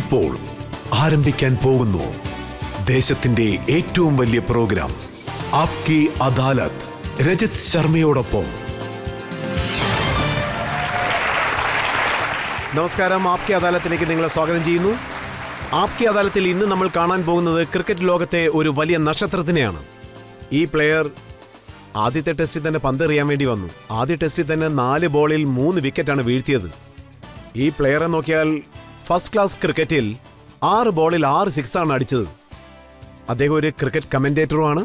ഇപ്പോൾ ആരംഭിക്കാൻ പോകുന്നു ദേശത്തിന്റെ ഏറ്റവും വലിയ പ്രോഗ്രാം ആപ്കി അദാലത്ത്. രജത് ശർമ്മയോടൊപ്പം. നമസ്കാരം, ആപ്കി അദാലത്തിലേക്ക് നിങ്ങളെ സ്വാഗതം ചെയ്യുന്നു. ആപ്കി അദാലത്തിൽ ഇന്ന് നമ്മൾ കാണാൻ പോകുന്നത് ക്രിക്കറ്റ് ലോകത്തെ ഒരു വലിയ നക്ഷത്രത്തിനെയാണ്. ഈ പ്ലെയർ ആദ്യത്തെ ടെസ്റ്റിൽ തന്നെ പന്തെറിയാൻ വേണ്ടി വന്നു. ആദ്യ ടെസ്റ്റിൽ തന്നെ 4 ബോളിൽ 3 വിക്കറ്റാണ് വീഴ്ത്തിയത്. ഈ പ്ലെയറെ നോക്കിയാൽ ഫസ്റ്റ് ക്ലാസ് ക്രിക്കറ്റിൽ 6 ബോളിൽ 6 സിക്സാണ് അടിച്ചത്. അദ്ദേഹം ഒരു ക്രിക്കറ്റ് കമന്റേറ്ററുമാണ്,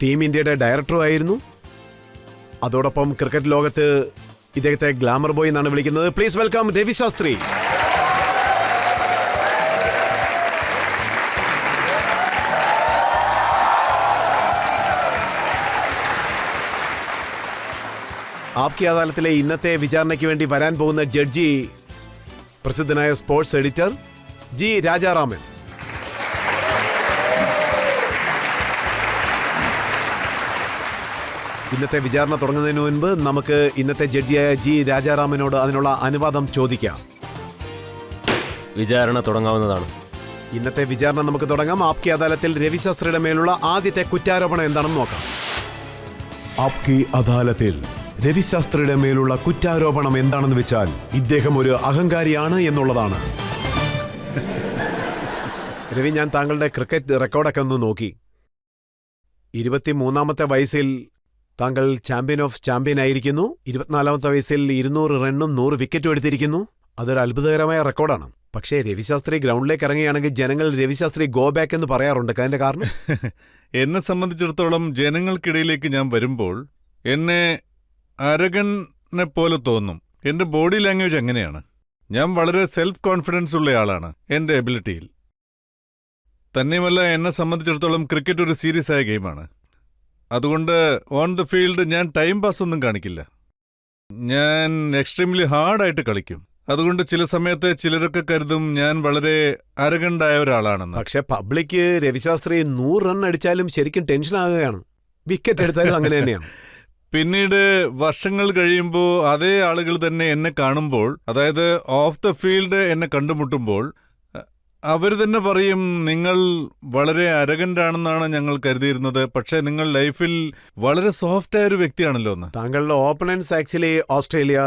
ടീം ഇന്ത്യയുടെ ഡയറക്ടറും ആയിരുന്നു. അതോടൊപ്പം ക്രിക്കറ്റ് ലോകത്ത് ഇദ്ദേഹത്തെ ഗ്ലാമർ ബോയ് എന്നാണ് വിളിക്കുന്നത്. Please welcome Ravi Shastri. ആപ്കി അദാലത്തിലെ ഇന്നത്തെ വിചാരണയ്ക്ക് വേണ്ടി വരാൻ പോകുന്ന ജഡ്ജി പ്രസിദ്ധനായ സ്പോർട്സ് എഡിറ്റർ ജി രാജാറാമൻ. ഇന്നത്തെ വിചാരണ തുടങ്ങുന്നതിന് മുൻപ് നമുക്ക് ഇന്നത്തെ ജഡ്ജിയായ ജി രാജാറാമനോട് അതിനുള്ള അനുവാദം ചോദിക്കാം. വിചാരണ തുടങ്ങാവുന്നതാണ്. ഇന്നത്തെ വിചാരണ നമുക്ക് തുടങ്ങാം. ആപ്കി അദാലത്തിൽ രവി ശാസ്ത്രിയുടെ മേലുള്ള ആദ്യത്തെ കുറ്റാരോപണം എന്താണെന്ന് നോക്കാം. ആപ്കി അദാലത്തിൽ രവി ശാസ്ത്രിയുടെ മേലുള്ള കുറ്റാരോപണം എന്താണെന്ന് വെച്ചാൽ ഇദ്ദേഹം ഒരു അഹങ്കാരിയാണ് എന്നുള്ളതാണ്. രവി, ഞാൻ താങ്കളുടെ ക്രിക്കറ്റ് റെക്കോർഡൊക്കെ ഒന്ന് നോക്കി. 23-ാമത്തെ വയസ്സിൽ താങ്കൾ ചാമ്പ്യൻ ഓഫ് ചാമ്പ്യൻ ആയിരിക്കുന്നു. 24-ാമത്തെ വയസ്സിൽ 200 റണ്ണും 100 വിക്കറ്റും എടുത്തിരിക്കുന്നു. അതൊരു അത്ഭുതകരമായ റെക്കോർഡാണ്. പക്ഷേ രവിശാസ്ത്രി ഗ്രൗണ്ടിലേക്ക് ഇറങ്ങുകയാണെങ്കിൽ ജനങ്ങൾ രവിശാസ്ത്രി ഗോ ബാക്ക് എന്ന് പറയാറുണ്ട്. അതിന്റെ കാരണം എന്നെ സംബന്ധിച്ചിടത്തോളം ജനങ്ങൾക്കിടയിലേക്ക് ഞാൻ വരുമ്പോൾ എന്നെ അരകനെ പോലെ തോന്നും. എൻ്റെ ബോഡി ലാംഗ്വേജ് അങ്ങനെയാണ്. ഞാൻ വളരെ സെൽഫ് കോൺഫിഡൻസ് ഉള്ള ആളാണ് എൻ്റെ എബിലിറ്റിയിൽ. തന്നെയുമല്ല, എന്നെ സംബന്ധിച്ചിടത്തോളം ക്രിക്കറ്റ് ഒരു സീരിയസ് ആയ ഗെയിമാണ്. അതുകൊണ്ട് ഓൺ ദ ഫീൽഡ് ഞാൻ ടൈം പാസ് ഒന്നും കാണിക്കില്ല. ഞാൻ എക്സ്ട്രീംലി ഹാർഡായിട്ട് കളിക്കും. അതുകൊണ്ട് ചില സമയത്ത് ചിലരൊക്കെ കരുതും ഞാൻ വളരെ അരകണ്ടായ ഒരാളാണെന്ന്. പക്ഷെ പബ്ലിക് രവിശാസ്ത്രി 100 റൺ അടിച്ചാലും ശരിക്കും ടെൻഷൻ ആകുകയാണ്. വിക്കറ്റ് എടുത്താലും അങ്ങനെ തന്നെയാണ്. പിന്നീട് വർഷങ്ങൾ കഴിയുമ്പോൾ അതേ ആളുകൾ തന്നെ എന്നെ കാണുമ്പോൾ, അതായത് ഓഫ് ദ ഫീൽഡ് എന്നെ കണ്ടുമുട്ടുമ്പോൾ, അവർ തന്നെ പറയും, നിങ്ങൾ വളരെ അരഗൻ്റാണെന്നാണ് ഞങ്ങൾ കരുതിയിരുന്നത്, പക്ഷേ നിങ്ങൾ ലൈഫിൽ വളരെ സോഫ്റ്റായ ഒരു വ്യക്തിയാണല്ലോ എന്ന്. താങ്കളുടെ opponents actually Australia,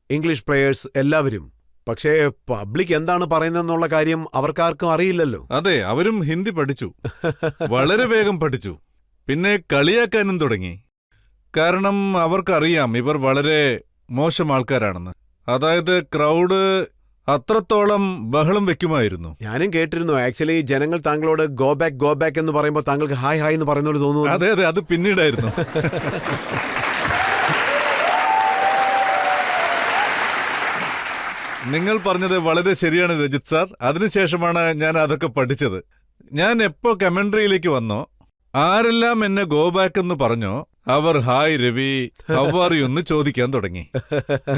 English players എല്ലാവരും. പക്ഷേ പബ്ലിക് എന്താണ് പറയുന്നതെന്നുള്ള കാര്യം അവർക്കാർക്കും അറിയില്ലല്ലോ. അതെ, അവരും ഹിന്ദി പഠിച്ചു, വളരെ വേഗം പഠിച്ചു. പിന്നെ കളിയാക്കാനും തുടങ്ങി. കാരണം അവർക്കറിയാം ഇവർ വളരെ മോശം ആൾക്കാരാണെന്ന്. അതായത് ക്രൗഡ് അത്രത്തോളം ബഹളം വെക്കുമായിരുന്നു. ഞാനും കേട്ടിരുന്നു. ആക്ച്വലി ജനങ്ങൾ താങ്കളോട് ഗോ ബാക്ക് എന്ന് പറയുമ്പോൾ താങ്കൾക്ക് ഹായ് ഹായ് എന്ന് പറയുന്നോട് തോന്നുന്നു. അതെ അതെ, അത് പിന്നീടായിരുന്നു. നിങ്ങൾ പറഞ്ഞത് വളരെ ശരിയാണ് രജിത് സാർ. അതിനുശേഷമാണ് ഞാൻ അതൊക്കെ പഠിച്ചത്. ഞാൻ എപ്പോ കമന്ററിയിലേക്ക് വന്നോ, ആരെല്ലാം എന്നെ ഗോ ബാക്ക് എന്ന് പറഞ്ഞോ, അവർ hi Ravi, how are you എന്ന് ചോദിക്കാൻ തുടങ്ങി.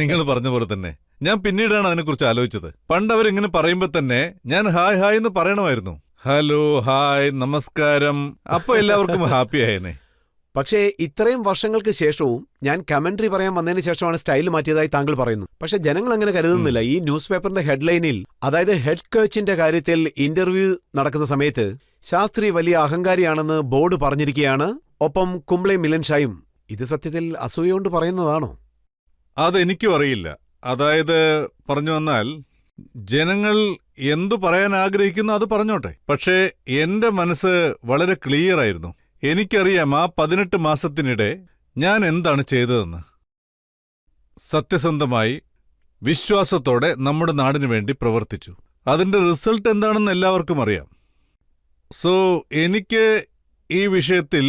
നിങ്ങൾ പറഞ്ഞ പോലെ തന്നെ ഞാൻ പിന്നീടാണ് അതിനെക്കുറിച്ച് ആലോചിച്ചത്. പണ്ട് അവരിങ്ങനെ പറയുമ്പോൾ തന്നെ ഞാൻ ഹായ് ഹായ് എന്ന് പറയണമായിരുന്നു. ഹലോ, ഹായ്, നമസ്കാരം. അപ്പൊ എല്ലാവർക്കും ഹാപ്പി ആയേനെ. പക്ഷേ ഇത്രയും വർഷങ്ങൾക്ക് ശേഷവും ഞാൻ കമന്ററി പറയാൻ വന്നതിന് ശേഷമാണ് സ്റ്റൈൽ മാറ്റിയതായി താങ്കൾ പറയുന്നു. പക്ഷെ ജനങ്ങൾ അങ്ങനെ കരുതുന്നില്ല. ഈ ന്യൂസ് പേപ്പറിന്റെ ഹെഡ്ലൈനിൽ, അതായത് ഹെഡ് കോച്ചിന്റെ കാര്യത്തിൽ ഇന്റർവ്യൂ നടക്കുന്ന സമയത്ത് ശാസ്ത്രി വലിയ അഹങ്കാരിയാണെന്ന് ബോർഡ് പറഞ്ഞിരിക്കുകയാണ്. ഒപ്പം കുംബ്ലെ മിലൻ ഷായും. ഇത് സത്യത്തിൽ അസൂയോണ്ട് പറയുന്നതാണോ? അതെനിക്കും അറിയില്ല. അതായത് പറഞ്ഞു വന്നാൽ, ജനങ്ങൾ എന്തു പറയാൻ ആഗ്രഹിക്കുന്നു അത് പറഞ്ഞോട്ടെ. പക്ഷേ എന്റെ മനസ്സ് വളരെ ക്ലിയർ ആയിരുന്നു. എനിക്കറിയാം ആ 18 മാസത്തിനിടെ ഞാൻ എന്താണ് ചെയ്തതെന്ന്. സത്യസന്ധമായി, വിശ്വാസത്തോടെ നമ്മുടെ നാടിനു വേണ്ടി പ്രവർത്തിച്ചു. അതിന്റെ റിസൾട്ട് എന്താണെന്ന് എല്ലാവർക്കും അറിയാം. സോ എനിക്ക് ഈ വിഷയത്തിൽ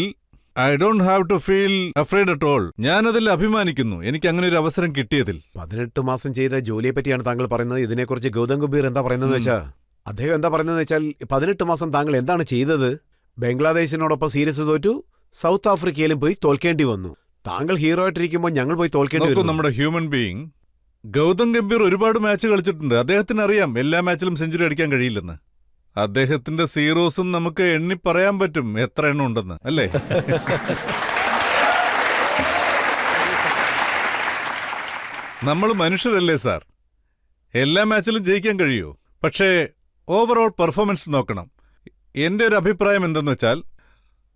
I don't have to feel afraid at all. ഞാനതിൽ അഭിമാനിക്കുന്നു, എനിക്ക് അങ്ങനെ ഒരു അവസരം കിട്ടിയതിൽ. 18 മാസം ചെയ്ത ജോലിയെ പറ്റിയാണ് താങ്കൾ പറയുന്നത്. ഇതിനെക്കുറിച്ച് ഗൗതം ഗംഭീർ എന്താ പറയുന്നതെന്ന് വെച്ചാൽ, അദ്ദേഹം എന്താ പറയുന്നതെന്ന് വെച്ചാൽ, 18 മാസം താങ്കൾ എന്താണ് ചെയ്തത്? ബംഗ്ലാദേശിനോടൊപ്പം സീരീസ് തോറ്റു, സൗത്ത് ആഫ്രിക്കയിലും പോയി തോൽക്കേണ്ടി വന്നു. താങ്കൾ ഹീറോ ആയിട്ടിരിക്കുമ്പോൾ ഞങ്ങൾ പോയി തോൽക്കേണ്ടി വന്നു. നമ്മുടെ ഹ്യൂമൻ ബീയിങ് ഗൗതം ഗംഭീർ ഒരുപാട് മാച്ച് കളിച്ചിട്ടുണ്ട്. അദ്ദേഹത്തിന് അറിയാം എല്ലാ മാച്ചിലും സെഞ്ചുറി അടിക്കാൻ കഴിയില്ലെന്ന്. അദ്ദേഹത്തിന്റെ സീറോസും നമുക്ക് എണ്ണി പറയാൻ പറ്റും എത്ര എണ്ണം ഉണ്ടെന്ന്, അല്ലേ? നമ്മൾ മനുഷ്യരല്ലേ സാർ? എല്ലാ മാച്ചിലും ജയിക്കാൻ കഴിയുമോ? പക്ഷേ ഓവറോൾ പെർഫോമൻസ് നോക്കണം. എൻ്റെ ഒരു അഭിപ്രായം എന്തെന്ന് വെച്ചാൽ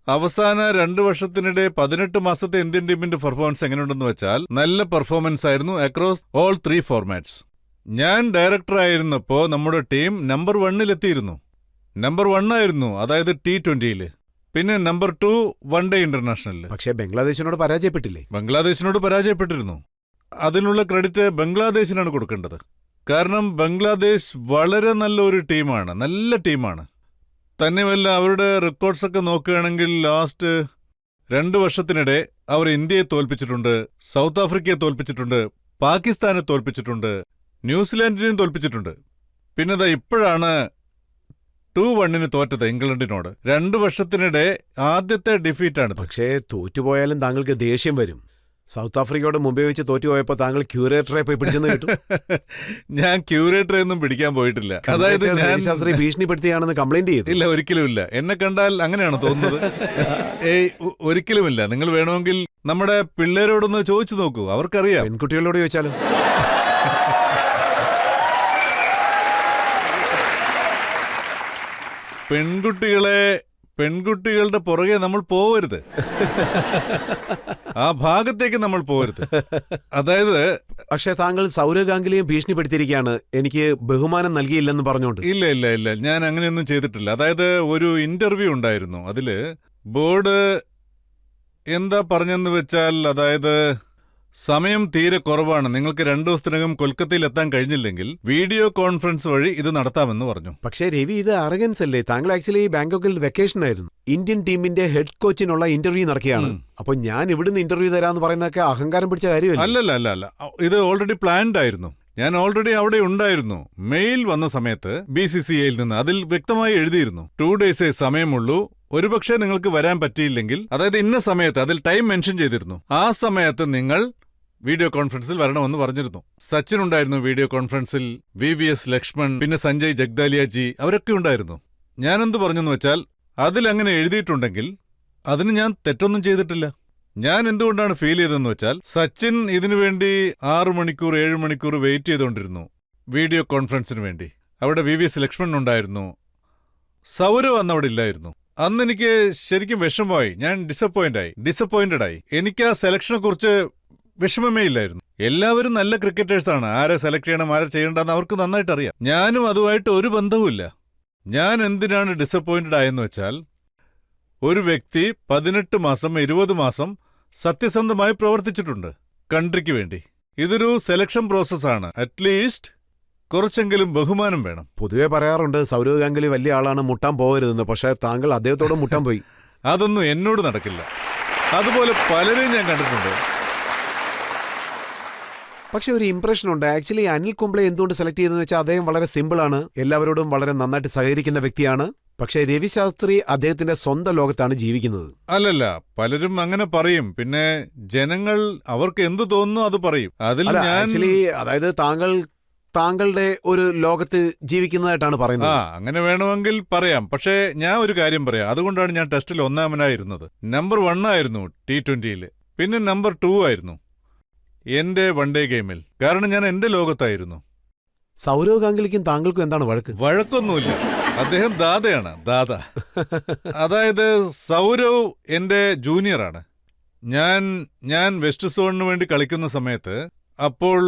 അവസാന 2 വർഷത്തിനിടെ 18 മാസത്തെ ഇന്ത്യൻ ടീമിന്റെ പെർഫോമൻസ് എങ്ങനെയുണ്ടെന്ന് വെച്ചാൽ നല്ല പെർഫോമൻസ് ആയിരുന്നു അക്രോസ് ഓൾ 3 ഫോർമാറ്റ്സ്. ഞാൻ ഡയറക്ടറായിരുന്നപ്പോൾ നമ്മുടെ ടീം നമ്പർ 1 നമ്പർ 1 ആയിരുന്നു, അതായത് T20-യിൽ. പിന്നെ നമ്പർ 2 വൺ ഡേ ഇന്റർനാഷണലിൽ. പക്ഷേ ബംഗ്ലാദേശിനോട് പരാജയപ്പെട്ടില്ലേ? ബംഗ്ലാദേശിനോട് പരാജയപ്പെട്ടിരുന്നു. അതിനുള്ള ക്രെഡിറ്റ് ബംഗ്ലാദേശിനാണ് കൊടുക്കേണ്ടത്. കാരണം ബംഗ്ലാദേശ് വളരെ നല്ലൊരു ടീമാണ്, നല്ല ടീമാണ്. തന്നെയുമല്ല, അവരുടെ റെക്കോർഡ്സൊക്കെ നോക്കുകയാണെങ്കിൽ ലാസ്റ്റ് 2 വർഷത്തിനിടെ അവർ ഇന്ത്യയെ തോൽപ്പിച്ചിട്ടുണ്ട്, സൗത്ത് ആഫ്രിക്കയെ തോൽപ്പിച്ചിട്ടുണ്ട്, പാകിസ്ഥാനെ തോൽപ്പിച്ചിട്ടുണ്ട്, ന്യൂസിലാൻഡിനെയും തോൽപ്പിച്ചിട്ടുണ്ട്. പിന്നെ ഇപ്പോഴാണ് 2-1 തോറ്റത് ഇംഗ്ലണ്ടിനോട്. 2 വർഷത്തിനിടെ ആദ്യത്തെ ഡിഫീറ്റാണ്. പക്ഷേ തോറ്റുപോയാലും താങ്കൾക്ക് ദേഷ്യം വരും. സൗത്ത് ആഫ്രിക്കയോട് മുമ്പേ വെച്ച് തോറ്റുപോയപ്പോൾ താങ്കൾ ക്യൂറേറ്ററെ പോയി പിടിച്ചെന്ന് കേട്ടു. ഞാൻ ക്യൂറേറ്ററെ ഒന്നും പിടിക്കാൻ പോയിട്ടില്ല. അതായത് ഞാൻ ശാസ്ത്രി ഭീഷണിപ്പെടുത്തിയാണെന്ന് കംപ്ലൈന്റ് ചെയ്തു. ഇല്ല, ഒരിക്കലുമില്ല. എന്നെ കണ്ടാൽ അങ്ങനെയാണ് തോന്നുന്നത്. ഏയ്, ഒരിക്കലുമില്ല. നിങ്ങൾ വേണമെങ്കിൽ നമ്മുടെ പിള്ളേരോടൊന്ന് ചോദിച്ചു നോക്കൂ, അവർക്കറിയാം. പെൺകുട്ടികളോട് ചോദിച്ചാലും. പെൺകുട്ടികളുടെ പുറകെ നമ്മൾ പോവരുത്. ആ ഭാഗത്തേക്ക് നമ്മൾ പോവരുത്. അതായത് പക്ഷേ താങ്കൾ സൗരവ് ഗാംഗുലിയെ ഭീഷണിപ്പെടുത്തിയിരിക്കുകയാണ്, എനിക്ക് ബഹുമാനം നൽകിയില്ലെന്ന് പറഞ്ഞുകൊണ്ട്. ഇല്ല, ഞാൻ അങ്ങനെയൊന്നും ചെയ്തിട്ടില്ല. അതായത് ഒരു ഇന്റർവ്യൂ ഉണ്ടായിരുന്നു. അതില് ബോർഡ് എന്താ പറഞ്ഞെന്ന് വെച്ചാൽ, അതായത് സമയം തീരെ കുറവാണ്, നിങ്ങൾക്ക് 2 ദിവസത്തിനകം കൊൽക്കത്തയിൽ എത്താൻ കഴിഞ്ഞില്ലെങ്കിൽ വീഡിയോ കോൺഫറൻസ് വഴി ഇത് നടത്താമെന്ന് പറഞ്ഞു. പക്ഷേ രവി, ഇത് അറഗൻസ് അല്ലേ? താങ്കൾ ആക്ച്വലി ബാങ്കോക്കിൽ വെക്കേഷൻ ആയിരുന്നു. ഇന്ത്യൻ ടീമിന്റെ ഹെഡ് കോച്ചിനുള്ള ഇന്റർവ്യൂ നടക്കുകയാണ്. അപ്പൊ ഞാൻ ഇവിടുന്ന് ഇന്റർവ്യൂ തരാന്ന് പറയുന്നതൊക്കെ അഹങ്കാരം പിടിച്ച കാര്യമല്ല. അല്ല, ഇത് ഓൾറെഡി പ്ലാൻഡ് ആയിരുന്നു. ഞാൻ ഓൾറെഡി അവിടെ ഉണ്ടായിരുന്നു. മെയിൽ വന്ന സമയത്ത് BCCIയിൽ നിന്ന് അതിൽ വ്യക്തമായി എഴുതിയിരുന്നു, 2 ഡേയ്സേ സമയമുള്ളൂ, ഒരുപക്ഷെ നിങ്ങൾക്ക് വരാൻ പറ്റിയില്ലെങ്കിൽ, അതായത് ഇന്ന സമയത്ത് അതിൽ ടൈം മെൻഷൻ ചെയ്തിരുന്നു, ആ സമയത്ത് നിങ്ങൾ വീഡിയോ കോൺഫറൻസിൽ വരണമെന്ന് പറഞ്ഞിരുന്നു. സച്ചിൻ ഉണ്ടായിരുന്നു വീഡിയോ കോൺഫറൻസിൽ, VVS ലക്ഷ്മൺ, പിന്നെ സഞ്ജയ് ജഗ്ദാലിയാജി, അവരൊക്കെ ഉണ്ടായിരുന്നു. ഞാനെന്ത് പറഞ്ഞെന്ന് വെച്ചാൽ, അതിലങ്ങനെ എഴുതിയിട്ടുണ്ടെങ്കിൽ അതിന് ഞാൻ തെറ്റൊന്നും ചെയ്തിട്ടില്ല. ഞാൻ എന്തുകൊണ്ടാണ് ഫീൽ ചെയ്തതെന്ന് വെച്ചാൽ, സച്ചിൻ ഇതിനു വേണ്ടി 6 മണിക്കൂർ 7 മണിക്കൂർ വെയിറ്റ് ചെയ്തുകൊണ്ടിരുന്നു വീഡിയോ കോൺഫറൻസിന് വേണ്ടി. അവിടെ VVS ലക്ഷ്മൺ ഉണ്ടായിരുന്നു, സൗരവ് അന്ന് അവിടെ ഇല്ലായിരുന്നു. അന്ന് എനിക്ക് ശരിക്കും വിഷമമായി, ഞാൻ ഡിസപ്പോയിന്റഡ് ആയി. എനിക്ക് ആ സെലക്ഷനെ കുറിച്ച് വിഷമമേ ഇല്ലായിരുന്നു. എല്ലാവരും നല്ല ക്രിക്കറ്റേഴ്സാണ്, ആരെ സെലക്ട് ചെയ്യണം ആരെ ചെയ്യണ്ടെന്ന് അവർക്ക് നന്നായിട്ട് അറിയാം. ഞാനും അതുമായിട്ട് ഒരു ബന്ധവുമില്ല. ഞാൻ എന്തിനാണ് ഡിസപ്പോയിന്റഡ് ആയെന്ന് വെച്ചാൽ, ഒരു വ്യക്തി 18 മാസം 20 മാസം സത്യസന്ധമായി പ്രവർത്തിച്ചിട്ടുണ്ട് കൺട്രിക്ക് വേണ്ടി. ഇതൊരു സെലക്ഷൻ പ്രോസസ്സാണ്. അറ്റ്ലീസ്റ്റ് കുറച്ചെങ്കിലും ബഹുമാനം വേണം. പൊതുവെ പറയാറുണ്ട് സൗരവ് ഗാംഗുലി വലിയ ആളാണ്, മുട്ടാൻ പോകരുതെന്ന്. പക്ഷേ താങ്കൾ അദ്ദേഹത്തോട് മുട്ടാൻ പോയി. അതൊന്നും എന്നോട് നടക്കില്ല. അതുപോലെ പലരെയും ഞാൻ കണ്ടിട്ടുണ്ട്. പക്ഷെ ഒരു ഇംപ്രഷൻ ഉണ്ട്. ആക്ച്വലി അനിൽ കുംബ്ലെ എന്തുകൊണ്ട് സെലക്ട് ചെയ്തെന്ന് വെച്ചാൽ, അദ്ദേഹം വളരെ സിമ്പിളാണ്, എല്ലാവരോടും വളരെ നന്നായിട്ട് സഹകരിക്കുന്ന വ്യക്തിയാണ്. പക്ഷേ രവി ശാസ്ത്രി അദ്ദേഹത്തിന്റെ സ്വന്തം ലോകത്താണ് ജീവിക്കുന്നത്. അല്ലല്ല, പലരും അങ്ങനെ പറയും. പിന്നെ ജനങ്ങൾ അവർക്ക് എന്ത് തോന്നുന്നു അത് പറയും. അതിൽ ഞാൻ ആക്ച്വലി അതായത് താങ്കളുടെ ഒരു ലോകത്ത് ജീവിക്കുന്നതായിട്ടാണ് പറയുന്നത്. അങ്ങനെ വേണമെങ്കിൽ പറയാം. പക്ഷേ ഞാൻ ഒരു കാര്യം പറയാം, അതുകൊണ്ടാണ് ഞാൻ ടെസ്റ്റിൽ 1-ാമനായിരുന്നത്. നമ്പർ 1 ആയിരുന്നു T20-യിൽ, പിന്നെ നമ്പർ 2 ആയിരുന്നു എന്റെ വൺ ഡേ ഗെയിമിൽ. കാരണം ഞാൻ എന്റെ ലോകത്തായിരുന്നു. സൗരവ് ഗാംഗുലിക്കും താങ്കൾക്കും എന്താണ് വഴക്ക്? വഴക്കൊന്നുമില്ല, അദ്ദേഹം ദാദയാണ്, ദാദ. അതായത് സൗരവ് എന്റെ ജൂനിയറാണ്. ഞാൻ വെസ്റ്റ് സോണിന് വേണ്ടി കളിക്കുന്ന സമയത്ത് അപ്പോൾ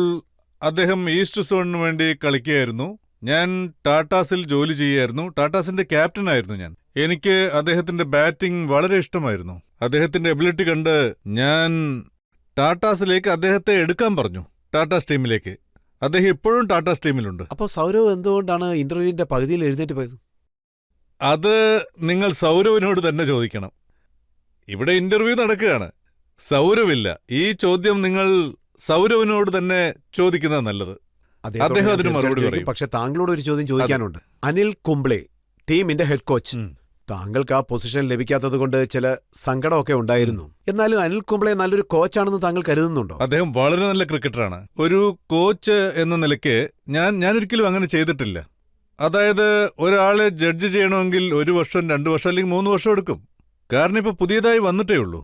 അദ്ദേഹം ഈസ്റ്റ് സോണിന് വേണ്ടി കളിക്കുകയായിരുന്നു. ഞാൻ ടാറ്റാസിൽ ജോലി ചെയ്യായിരുന്നു. ടാറ്റാസിന്റെ ക്യാപ്റ്റനായിരുന്നു ഞാൻ. എനിക്ക് അദ്ദേഹത്തിന്റെ ബാറ്റിംഗ് വളരെ ഇഷ്ടമായിരുന്നു. അദ്ദേഹത്തിന്റെ എബിലിറ്റി കണ്ട് ഞാൻ ടാറ്റാസിലേക്ക് അദ്ദേഹത്തെ എടുക്കാൻ പറഞ്ഞു, ടാറ്റാസ് ടീമിലേക്ക്. അദ്ദേഹം ഇപ്പോഴും ടാറ്റാസ് ടീമിലുണ്ട്. അപ്പോൾ സൗരവ് എന്തുകൊണ്ടാണ് ഇന്റർവ്യൂവിന്റെ പകുതിയിൽ എഴുന്നേറ്റ് പോയത്? അത് നിങ്ങൾ സൗരവിനോട് തന്നെ ചോദിക്കണം. ഇവിടെ ഇന്റർവ്യൂ നടക്കുകയാണ്, സൗരവില്ല. ഈ ചോദ്യം നിങ്ങൾ സൗരവിനോട് തന്നെ ചോദിക്കുന്നത് നല്ലത്. അദ്ദേഹം അതിന് മറുപടി പറയും. പക്ഷെ താങ്കളോട് ഒരു ചോദ്യം ചോദിക്കാനുണ്ട്. അനിൽ കുംബ്ലെ ടീമിന്റെ ഹെഡ് കോച്ച്, താങ്കൾക്ക് ആ പൊസിഷൻ ലഭിക്കാത്തത് കൊണ്ട് ചില സങ്കടമൊക്കെ ഉണ്ടായിരുന്നു. എന്നാലും അനിൽ കുംബ്ലെ നല്ലൊരു കോച്ചാണെന്ന് താങ്കൾ കരുതുന്നുണ്ടോ? അദ്ദേഹം വളരെ നല്ല ക്രിക്കറ്ററാണ്. ഒരു കോച്ച് എന്ന നിലയ്ക്ക് ഞാനൊരിക്കലും അങ്ങനെ ചെയ്തിട്ടില്ല. അതായത് ഒരാളെ ജഡ്ജ് ചെയ്യണമെങ്കിൽ 1 വർഷം 2 വർഷം അല്ലെങ്കിൽ 3 വർഷം എടുക്കും. കാരണം ഇപ്പൊ പുതിയതായി വന്നിട്ടേ ഉള്ളൂ.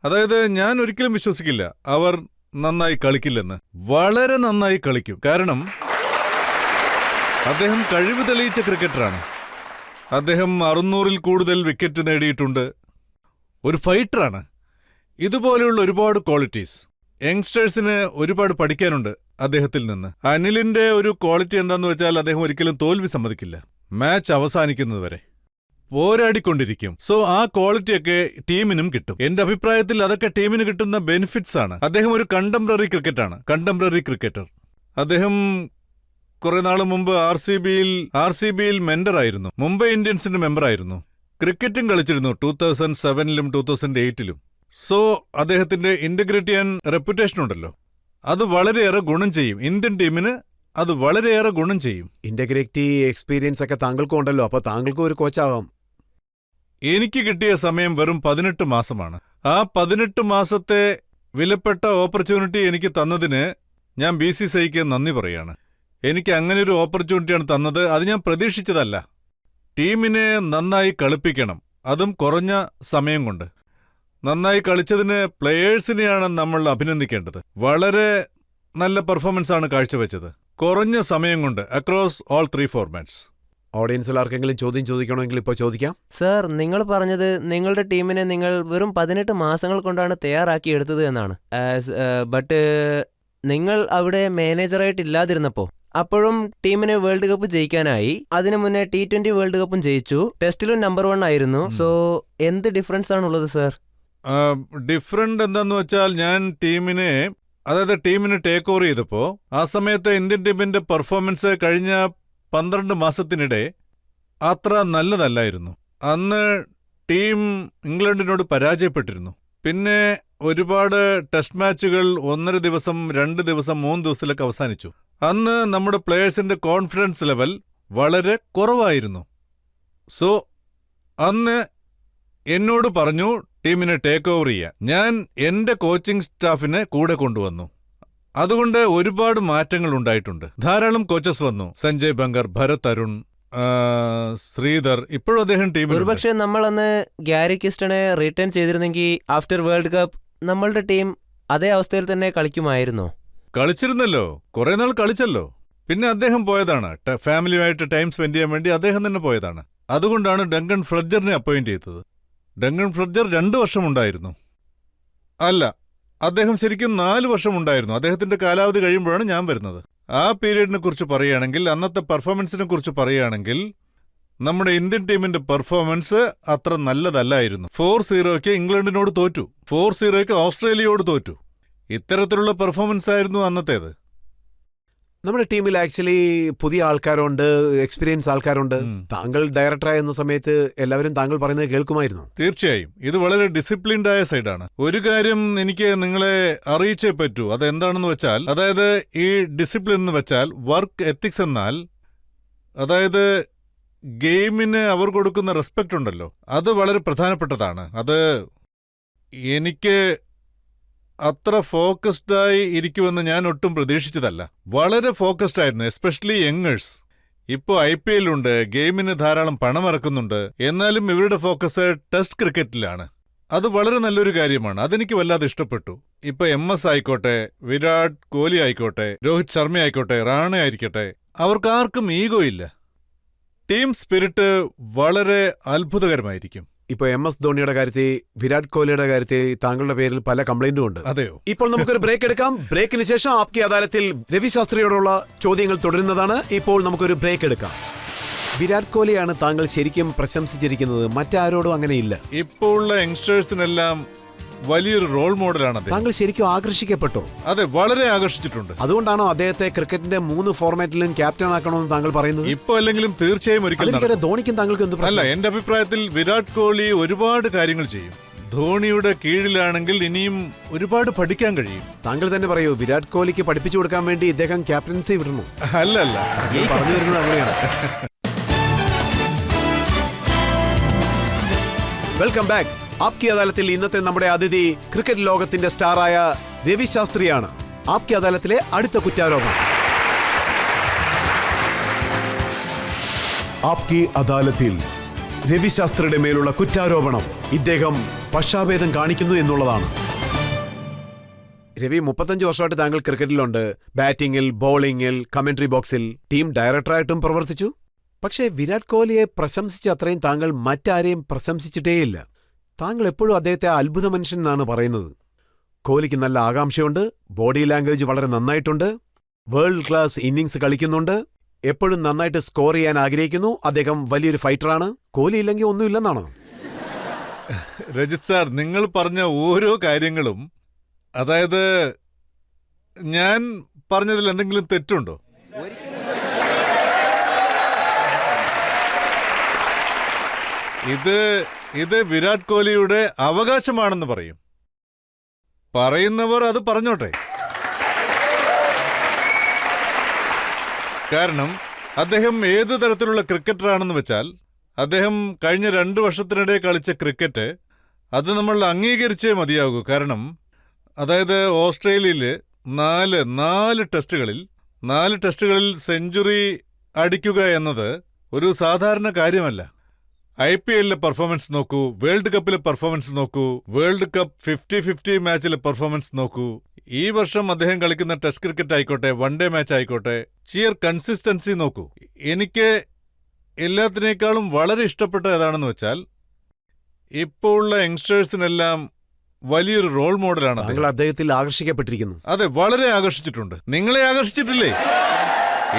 അതായത് ഞാൻ ഒരിക്കലും വിശ്വസിക്കില്ല അവർ നന്നായി കളിക്കില്ലെന്ന്. വളരെ നന്നായി കളിക്കും. കാരണം അദ്ദേഹം കഴിവ് തെളിയിച്ച ക്രിക്കറ്ററാണ്. അദ്ദേഹം 600-ൽ കൂടുതൽ വിക്കറ്റ് നേടിയിട്ടുണ്ട്. ഒരു ഫൈറ്ററാണ്. ഇതുപോലെയുള്ള ഒരുപാട് ക്വാളിറ്റീസ് യങ്സ്റ്റേഴ്സിന് ഒരുപാട് പഠിക്കാനുണ്ട് അദ്ദേഹത്തിൽ നിന്ന്. അനിലിന്റെ ഒരു ക്വാളിറ്റി എന്താന്ന് വെച്ചാൽ അദ്ദേഹം ഒരിക്കലും തോൽവി സമ്മതിക്കില്ല. മാച്ച് അവസാനിക്കുന്നതുവരെ പോരാടിക്കൊണ്ടിരിക്കും. സോ ആ ക്വാളിറ്റിയൊക്കെ ടീമിനും കിട്ടും. എന്റെ അഭിപ്രായത്തിൽ അതൊക്കെ ടീമിന് കിട്ടുന്ന ബെനിഫിറ്റ്സ് ആണ്. അദ്ദേഹം ഒരു കണ്ടംപററി ക്രിക്കറ്റർ. അദ്ദേഹം കുറെ നാൾ മുമ്പ് ആർ സി ബിയിൽ മെന്ററായിരുന്നു. മുംബൈ ഇന്ത്യൻസിന്റെ മെമ്പറായിരുന്നു. ക്രിക്കറ്റും കളിച്ചിരുന്നു 2007-ലും 2008-ലും. സോ അദ്ദേഹത്തിന്റെ ഇന്റഗ്രിറ്റി ആൻഡ് റെപ്യൂട്ടേഷൻ ഉണ്ടല്ലോ, അത് വളരെയേറെ ഗുണം ചെയ്യും ഇന്ത്യൻ ടീമിന്. അത് വളരെയേറെ ഗുണം ചെയ്യും. ഇന്റഗ്രിറ്റി എക്സ്പീരിയൻസ് ഒക്കെ താങ്കൾക്കും ഉണ്ടല്ലോ, അപ്പൊ താങ്കൾക്കും ഒരു കോച്ചാവാം. എനിക്ക് കിട്ടിയ സമയം വെറും 18 മാസമാണ്. ആ 18 മാസത്തെ വിലപ്പെട്ട ഓപ്പർച്യൂണിറ്റി എനിക്ക് തന്നതിന് ഞാൻ BCCIക്ക് നന്ദി പറയാണ്. എനിക്ക് അങ്ങനെ ഒരു ഓപ്പർച്യൂണിറ്റിയാണ് തന്നത്. അത് ഞാൻ പ്രതീക്ഷിച്ചതല്ല. ടീമിനെ നന്നായി കളിപ്പിക്കണം, അതും കുറഞ്ഞ സമയം കൊണ്ട്. നന്നായി കളിച്ചതിന് പ്ലെയേഴ്സിനെയാണ് നമ്മൾ അഭിനന്ദിക്കേണ്ടത്. വളരെ നല്ല പെർഫോമൻസ് ആണ് കാഴ്ചവെച്ചത് കുറഞ്ഞ സമയം കൊണ്ട് അക്രോസ് ഓൾ 3 ഫോർമാറ്റ്സ്. ഓഡിയൻസിൽ ആർക്കെങ്കിലും ചോദ്യം ചോദിക്കണമെങ്കിൽ ഇപ്പോൾ ചോദിക്കാം. സർ, നിങ്ങൾ പറഞ്ഞത് നിങ്ങളുടെ ടീമിനെ നിങ്ങൾ വെറും 18 മാസങ്ങൾ കൊണ്ടാണ് തയ്യാറാക്കിയെടുത്തത് എന്നാണ്. ബട്ട് നിങ്ങൾ അവിടെ മാനേജറായിട്ടില്ലാതിരുന്നപ്പോൾ അപ്പോഴും ടീമിന് വേൾഡ് കപ്പ് ജയിക്കാനായി. അതിനു മുന്നേ T20 വേൾഡ് കപ്പും ജയിച്ചു, ടെസ്റ്റിലും നമ്പർ 1 ആയിരുന്നു. സോ എന്ത് ഡിഫറൻസ് ആണുള്ളത് സർ? ഡിഫറൻറ്റ് എന്താന്ന് വെച്ചാൽ ഞാൻ ടീമിനെ ടേക്ക് ഓവർ ചെയ്തപ്പോൾ ആ സമയത്ത് ഇന്ത്യൻ ടീമിന്റെ പെർഫോമൻസ് കഴിഞ്ഞ 12 മാസത്തിനിടെ അത്ര നല്ലതല്ലായിരുന്നു. അന്ന് ടീം ഇംഗ്ലണ്ടിനോട് പരാജയപ്പെട്ടിരുന്നു. പിന്നെ ഒരുപാട് ടെസ്റ്റ് മാച്ചുകൾ 1.5 ദിവസം 2 ദിവസം 3 ദിവസത്തിലൊക്കെ അവസാനിച്ചു. അന്ന് നമ്മുടെ പ്ലേയേഴ്സിന്റെ കോൺഫിഡൻസ് ലെവൽ വളരെ കുറവായിരുന്നു. സോ അന്ന് എന്നോട് പറഞ്ഞു ടീമിനെ ടേക്ക് ഓവർ ചെയ്യാൻ. ഞാൻ എന്റെ കോച്ചിങ് സ്റ്റാഫിനെ കൂടെ കൊണ്ടുവന്നു. അതുകൊണ്ട് ഒരുപാട് മാറ്റങ്ങൾ ഉണ്ടായിട്ടുണ്ട്. ധാരാളം കോച്ചസ് വന്നു. സഞ്ജയ് ബംഗർ, ഭരത് അരുൺ, ശ്രീധർ. ഇപ്പോഴും അദ്ദേഹം ടീമിൽ. ഒരുപക്ഷെ നമ്മൾ അന്ന് ഗ്യാരി കിസ്റ്റനെ റിട്ടേൺ ചെയ്തിരുന്നെങ്കിൽ ആഫ്റ്റർ വേൾഡ് കപ്പ് നമ്മളുടെ ടീം അതേ അവസ്ഥയിൽ തന്നെ കളിക്കുമായിരുന്നോ? കളിച്ചിരുന്നല്ലോ, കുറെ നാൾ കളിച്ചല്ലോ. പിന്നെ അദ്ദേഹം പോയതാണ്. ഫാമിലിയുമായിട്ട് ടൈം സ്പെൻഡ് ചെയ്യാൻ വേണ്ടി അദ്ദേഹം തന്നെ പോയതാണ്. അതുകൊണ്ടാണ് ഡങ്കൺ ഫ്ലെഡ്ജറിനെ അപ്പോയിന്റ് ചെയ്തത്. ഡങ്കൺ ഫ്ലെഡ്ജർ 2 വർഷമുണ്ടായിരുന്നു. അല്ല, അദ്ദേഹം ശരിക്കും 4 വർഷമുണ്ടായിരുന്നു. അദ്ദേഹത്തിന്റെ കാലാവധി കഴിയുമ്പോഴാണ് ഞാൻ വരുന്നത്. ആ പീരീഡിനെ കുറിച്ച് പറയുകയാണെങ്കിൽ, അന്നത്തെ പെർഫോമൻസിനെ കുറിച്ച് പറയുകയാണെങ്കിൽ, നമ്മുടെ ഇന്ത്യൻ ടീമിന്റെ പെർഫോമൻസ് അത്ര നല്ലതല്ലായിരുന്നു. 4-0 ഇംഗ്ലണ്ടിനോട് തോറ്റു, 4-0 ഓസ്ട്രേലിയയോട് തോറ്റു. ഇത്തരത്തിലുള്ള പെർഫോമൻസ് ആയിരുന്നു അന്നത്തേത്. നമ്മുടെ ടീമിൽ ആക്ച്വലി പുതിയ ആൾക്കാരുണ്ട്, എക്സ്പീരിയൻസ് ആൾക്കാരുണ്ട്. താങ്കൾ ഡയറക്ടറായിരുന്ന സമയത്ത് എല്ലാവരും താങ്കൾ പറയുന്നത് കേൾക്കുമായിരുന്നു. തീർച്ചയായും ഇത് വളരെ ഡിസിപ്ലിൻഡ് ആയ സൈഡാണ്. ഒരു കാര്യം എനിക്ക് നിങ്ങളെ അറിയിച്ചേ പറ്റൂ. അതെന്താണെന്ന് വെച്ചാൽ, അതായത് ഈ ഡിസിപ്ലിൻ എന്ന് വെച്ചാൽ വർക്ക് എത്തിക്സ് എന്നാൽ, അതായത് ഗെയിമിന് അവർ കൊടുക്കുന്ന റെസ്പെക്റ്റ് ഉണ്ടല്ലോ, അത് വളരെ പ്രധാനപ്പെട്ടതാണ്. അത് എനിക്ക് അത്ര ഫോക്കസ്ഡായി ഇരിക്കുമെന്ന് ഞാൻ ഒട്ടും പ്രതീക്ഷിച്ചതല്ല. വളരെ ഫോക്കസ്ഡ് ആയിരുന്നു, എസ്പെഷ്യലി യങ്ങേഴ്സ്. ഇപ്പോൾ IPL ഉണ്ട്, ഗെയിമിന് ധാരാളം പണം ഇറക്കുന്നുണ്ട്. എന്നാലും ഇവരുടെ ഫോക്കസ് ടെസ്റ്റ് ക്രിക്കറ്റിലാണ്. അത് വളരെ നല്ലൊരു കാര്യമാണ്. അതെനിക്ക് വല്ലാതെ ഇഷ്ടപ്പെട്ടു. ഇപ്പൊ MS ആയിക്കോട്ടെ, വിരാട് കോഹ്ലി ആയിക്കോട്ടെ, രോഹിത് ശർമ്മ ആയിക്കോട്ടെ, റാണെ ആയിരിക്കട്ടെ, അവർക്കാർക്കും ഈഗോ ഇല്ല. ടീം സ്പിരിറ്റ് വളരെ അത്ഭുതകരമായിരിക്കും. ഇപ്പൊ MS ധോണിയുടെ കാര്യത്തിൽ, വിരാട് കോഹ്ലിയുടെ കാര്യത്തിൽ താങ്കളുടെ പേരിൽ പല കംപ്ലൈന്റും ഉണ്ട്. അതെയോ? ഇപ്പോൾ നമുക്കൊരു ബ്രേക്ക് എടുക്കാം. ബ്രേക്കിന് ശേഷം ആപ്കി അദാലത്തിൽ രവി ശാസ്ത്രിയോടുള്ള ചോദ്യങ്ങൾ തുടരുന്നതാണ്. ഇപ്പോൾ നമുക്കൊരു ബ്രേക്ക് എടുക്കാം. വിരാട് കോഹ്ലിയാണ് താങ്കൾ ശരിക്കും പ്രശംസിച്ചിരിക്കുന്നത്, മറ്റാരോടും അങ്ങനെയില്ല. ഇപ്പോൾ ഉള്ള യങ്സ്റ്റേഴ്സിനെല്ലാം വലിയൊരു റോൾ മോഡലാണ് അദ്ദേഹം. താങ്കൾ ശരിക്കും ആകർഷിക്കപ്പെട്ടോ? അതെ, വളരെ ആകർഷിച്ചിട്ടുണ്ട്. അതുകൊണ്ടാണോ അദ്ദേഹത്തെ ക്രിക്കറ്റിന്റെ 3 ഫോർമാറ്റിലും ക്യാപ്റ്റൻ ആക്കണമെന്ന് താങ്കൾ പറയുന്നത്? ഇപ്പൊ അല്ലെങ്കിലും തീർച്ചയായും ഒരിക്കലും. ധോണിക്കും താങ്കൾക്ക് എന്ത് അല്ല, പ്രശ്നം? എന്റെ അഭിപ്രായത്തിൽ വിരാട് കോഹ്ലി ഒരുപാട് കാര്യങ്ങൾ ചെയ്യും. ധോണിയുടെ കീഴിലാണെങ്കിൽ ഇനിയും ഒരുപാട് പഠിക്കാൻ കഴിയും. താങ്കൾ തന്നെ പറയൂ, വിരാട് കോഹ്ലിക്ക് പഠിപ്പിച്ചു കൊടുക്കാൻ വേണ്ടി ഇദ്ദേഹം ക്യാപ്റ്റൻസി വിടണു? അല്ലല്ല, പറഞ്ഞു വരുന്നത് അങ്ങനെയാണ്. Welcome back. ആപ്കി അദാലത്തിൽ ഇന്നത്തെ നമ്മുടെ അതിഥി ക്രിക്കറ്റ് ലോകത്തിന്റെ സ്റ്റാറായ രവി ശാസ്ത്രിയാണ്. ആപ്കി അദാലത്തിലെ അടുത്ത കുറ്റാരോപണം. ആപ്കി അദാലത്തിൽ രവി ശാസ്ത്രിയുടെ മേലുള്ള കുറ്റാരോപണം ഇദ്ദേഹം പക്ഷാഭേദം കാണിക്കുന്നു എന്നുള്ളതാണ്. രവി, 35 വർഷമായിട്ട് താങ്കൾ ക്രിക്കറ്റിലുണ്ട്. ബാറ്റിംഗിൽ, ബോളിംഗിൽ, കമന്ററി ബോക്സിൽ, ടീം ഡയറക്ടറായിട്ടും പ്രവർത്തിച്ചു. പക്ഷേ വിരാട് കോഹ്ലിയെ പ്രശംസിച്ച അത്രയും താങ്കൾ മറ്റാരെയും പ്രശംസിച്ചിട്ടേയില്ല. താങ്കൾ എപ്പോഴും അദ്ദേഹത്തെ അത്ഭുത മനുഷ്യൻ എന്നാണ് പറയുന്നത്. കോഹ്ലിക്ക് നല്ല ആകാംക്ഷയുണ്ട്, ബോഡി ലാംഗ്വേജ് വളരെ നന്നായിട്ടുണ്ട്, വേൾഡ് ക്ലാസ് ഇന്നിംഗ്സ് കളിക്കുന്നുണ്ട്, എപ്പോഴും നന്നായിട്ട് സ്കോർ ചെയ്യാൻ ആഗ്രഹിക്കുന്നു. അദ്ദേഹം വലിയൊരു ഫൈറ്ററാണ്. കോഹ്ലി ഇല്ലെങ്കിൽ ഒന്നുമില്ലെന്നാണോ? രജിത് സാർ, നിങ്ങൾ പറഞ്ഞ ഓരോ കാര്യങ്ങളും, അതായത് ഞാൻ പറഞ്ഞതിൽ എന്തെങ്കിലും തെറ്റുണ്ടോ? ഇത് വിരാട് കോഹ്ലിയുടെ അവകാശമാണെന്ന് പറയും. പറയുന്നവർ അത് പറഞ്ഞോട്ടെ. കാരണം അദ്ദേഹം ഏത് തരത്തിലുള്ള ക്രിക്കറ്ററാണെന്ന് വെച്ചാൽ, അദ്ദേഹം കഴിഞ്ഞ 2 വർഷത്തിനിടെ കളിച്ച ക്രിക്കറ്റ് അത് നമ്മൾ അംഗീകരിച്ചേ മതിയാകൂ. കാരണം അതായത് ഓസ്ട്രേലിയയിൽ 4 ടെസ്റ്റുകളിൽ സെഞ്ചുറി അടിക്കുക എന്നത് ഒരു സാധാരണ കാര്യമല്ല. IPL-ലെ പെർഫോമൻസ് നോക്കൂ, വേൾഡ് കപ്പിലെ പെർഫോമൻസ് നോക്കൂ, വേൾഡ് കപ്പ് 50-50 മാച്ചിലെ പെർഫോമൻസ് നോക്കൂ. ഈ വർഷം അദ്ദേഹം കളിക്കുന്ന ടെസ്റ്റ് ക്രിക്കറ്റ് ആയിക്കോട്ടെ, വൺ ഡേ മാച്ച് ആയിക്കോട്ടെ, ചിയർ കൺസിസ്റ്റൻസി നോക്കൂ. എനിക്ക് എല്ലാത്തിനേക്കാളും വളരെ ഇഷ്ടപ്പെട്ട ഏതാണെന്ന് വെച്ചാൽ, ഇപ്പോൾ ഉള്ള യങ്സ്റ്റേഴ്സിനെല്ലാം വലിയൊരു റോൾ മോഡലാണ് താങ്കൾ അദ്ദേഹത്തിൽ ആകർഷിക്കപ്പെട്ടിരിക്കുന്നു. അതെ, വളരെ ആകർഷിച്ചിട്ടുണ്ട്. നിങ്ങളെ ആകർഷിച്ചിട്ടില്ലേ?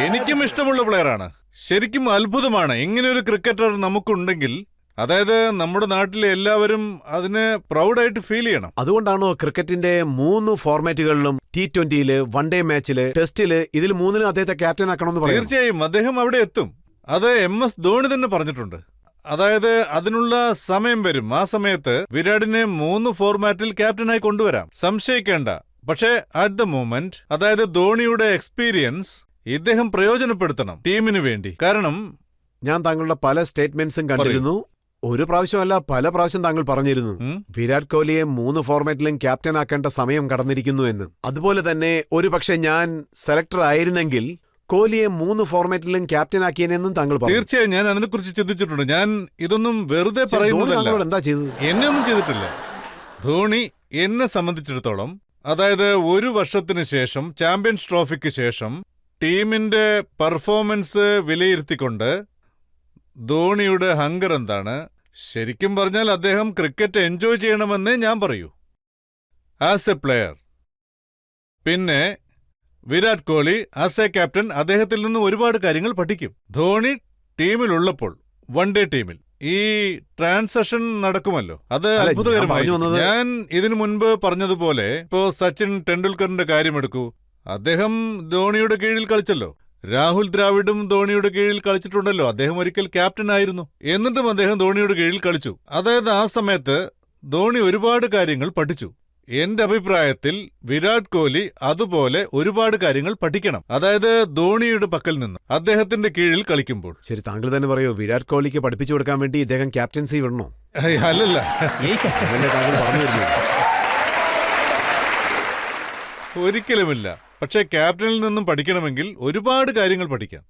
എനിക്കും ഇഷ്ടമുള്ള പ്ലെയറാണ്. ശരിക്കും അത്ഭുതമാണ് ഇങ്ങനെയൊരു ക്രിക്കറ്റർ നമുക്കുണ്ടെങ്കിൽ. അതായത് നമ്മുടെ നാട്ടിലെ എല്ലാവരും അതിനെ പ്രൗഡായിട്ട് ഫീൽ ചെയ്യണം. അതുകൊണ്ടാണോ ക്രിക്കറ്റിന്റെ 3 ഫോർമാറ്റുകളിലും, T20-യില്, വൺ ഡേ മാച്ചില്, ടെസ്റ്റില്, ഇതിൽ 3-നും അദ്ദേഹത്തെ ക്യാപ്റ്റൻ ആക്കണമെന്ന് പറയും? തീർച്ചയായും അദ്ദേഹം അവിടെ എത്തും. അത് MS ധോണി തന്നെ പറഞ്ഞിട്ടുണ്ട്. അതായത് അതിനുള്ള സമയം വരും. ആ സമയത്ത് വിരാടിനെ 3 ഫോർമാറ്റിൽ ക്യാപ്റ്റനായി കൊണ്ടുവരാം, സംശയിക്കേണ്ട. പക്ഷേ അറ്റ് ദ മൂമെന്റ്, അതായത് ധോണിയുടെ എക്സ്പീരിയൻസ് ഇദ്ദേഹം പ്രയോജനപ്പെടുത്തണം ടീമിന് വേണ്ടി. കാരണം ഞാൻ താങ്കളുടെ പല സ്റ്റേറ്റ്മെന്റ്സും കണ്ടിരുന്നു. ഒരു പ്രാവശ്യമല്ല, പല പ്രാവശ്യം താങ്കൾ പറഞ്ഞിരുന്നു വിരാട് കോഹ്ലിയെ 3 ഫോർമാറ്റിലും ക്യാപ്റ്റൻ ആക്കേണ്ട സമയം കടന്നിരിക്കുന്നു എന്ന്. അതുപോലെ തന്നെ ഒരു പക്ഷെ ഞാൻ സെലക്ടർ ആയിരുന്നെങ്കിൽ കോഹ്ലിയെ 3 ഫോർമാറ്റിലും ക്യാപ്റ്റൻ ആക്കിയെന്നും താങ്കൾ പറഞ്ഞു. തീർച്ചയായും ഞാൻ അതിനെക്കുറിച്ച് ചിന്തിച്ചിട്ടുണ്ട്. ഞാൻ ഇതൊന്നും വെറുതെ പറയുന്നതല്ല. എന്താ ചെയ്തത്? എന്നെ ഒന്നും ചെയ്തിട്ടില്ല. ധോണി എന്നെ സംബന്ധിച്ചിടത്തോളം, അതായത് 1 വർഷത്തിന് ശേഷം, ചാമ്പ്യൻസ് ട്രോഫിക്ക് ശേഷം ടീമിന്റെ പെർഫോമൻസ് വിലയിരുത്തിക്കൊണ്ട് ധോണിയുടെ ഹങ്കർ എന്താണ്, ശരിക്കും പറഞ്ഞാൽ അദ്ദേഹം ക്രിക്കറ്റ് എൻജോയ് ചെയ്യണമെന്നേ ഞാൻ പറയൂ ആസ് എ പ്ലെയർ. പിന്നെ Virat Kohli as a captain അദ്ദേഹത്തിൽ നിന്ന് ഒരുപാട് കാര്യങ്ങൾ പഠിക്കും. ധോണി ടീമിലുള്ളപ്പോൾ, വൺ ഡേ ടീമിൽ ഈ ട്രാൻസാക്ഷൻ നടക്കുമല്ലോ, അത് അത്ഭുതകരമായി. ഞാൻ ഇതിനു മുൻപ് പറഞ്ഞതുപോലെ ഇപ്പോ സച്ചിൻ ടെണ്ടുൽക്കറിന്റെ കാര്യമെടുക്കൂ. അദ്ദേഹം ധോണിയുടെ കീഴിൽ കളിച്ചല്ലോ. രാഹുൽ ദ്രാവിഡും ധോണിയുടെ കീഴിൽ കളിച്ചിട്ടുണ്ടല്ലോ. അദ്ദേഹം ഒരിക്കൽ ക്യാപ്റ്റൻ ആയിരുന്നു. എന്നിട്ടും അദ്ദേഹം ധോണിയുടെ കീഴിൽ കളിച്ചു. അതായത് ആ സമയത്ത് ധോണി ഒരുപാട് കാര്യങ്ങൾ പഠിച്ചു. എന്റെ അഭിപ്രായത്തിൽ വിരാട് കോഹ്ലി അതുപോലെ ഒരുപാട് കാര്യങ്ങൾ പഠിക്കണം. അതായത് ധോണിയുടെ പക്കൽ നിന്ന്, അദ്ദേഹത്തിന്റെ കീഴിൽ കളിക്കുമ്പോൾ. ശരി, താങ്കൾ തന്നെ പറയൂ, വിരാട് കോഹ്ലിക്ക് പഠിപ്പിച്ചു കൊടുക്കാൻ വേണ്ടി ഇദ്ദേഹം ക്യാപ്റ്റൻസി വിടണോ? അല്ലല്ല, താങ്കൾ പറഞ്ഞു വരുന്നു. ഒരിക്കലുമില്ല. പക്ഷേ ക്യാപ്റ്റനിൽ നിന്നും പഠിക്കണമെങ്കിൽ ഒരുപാട് കാര്യങ്ങൾ പഠിക്കാം.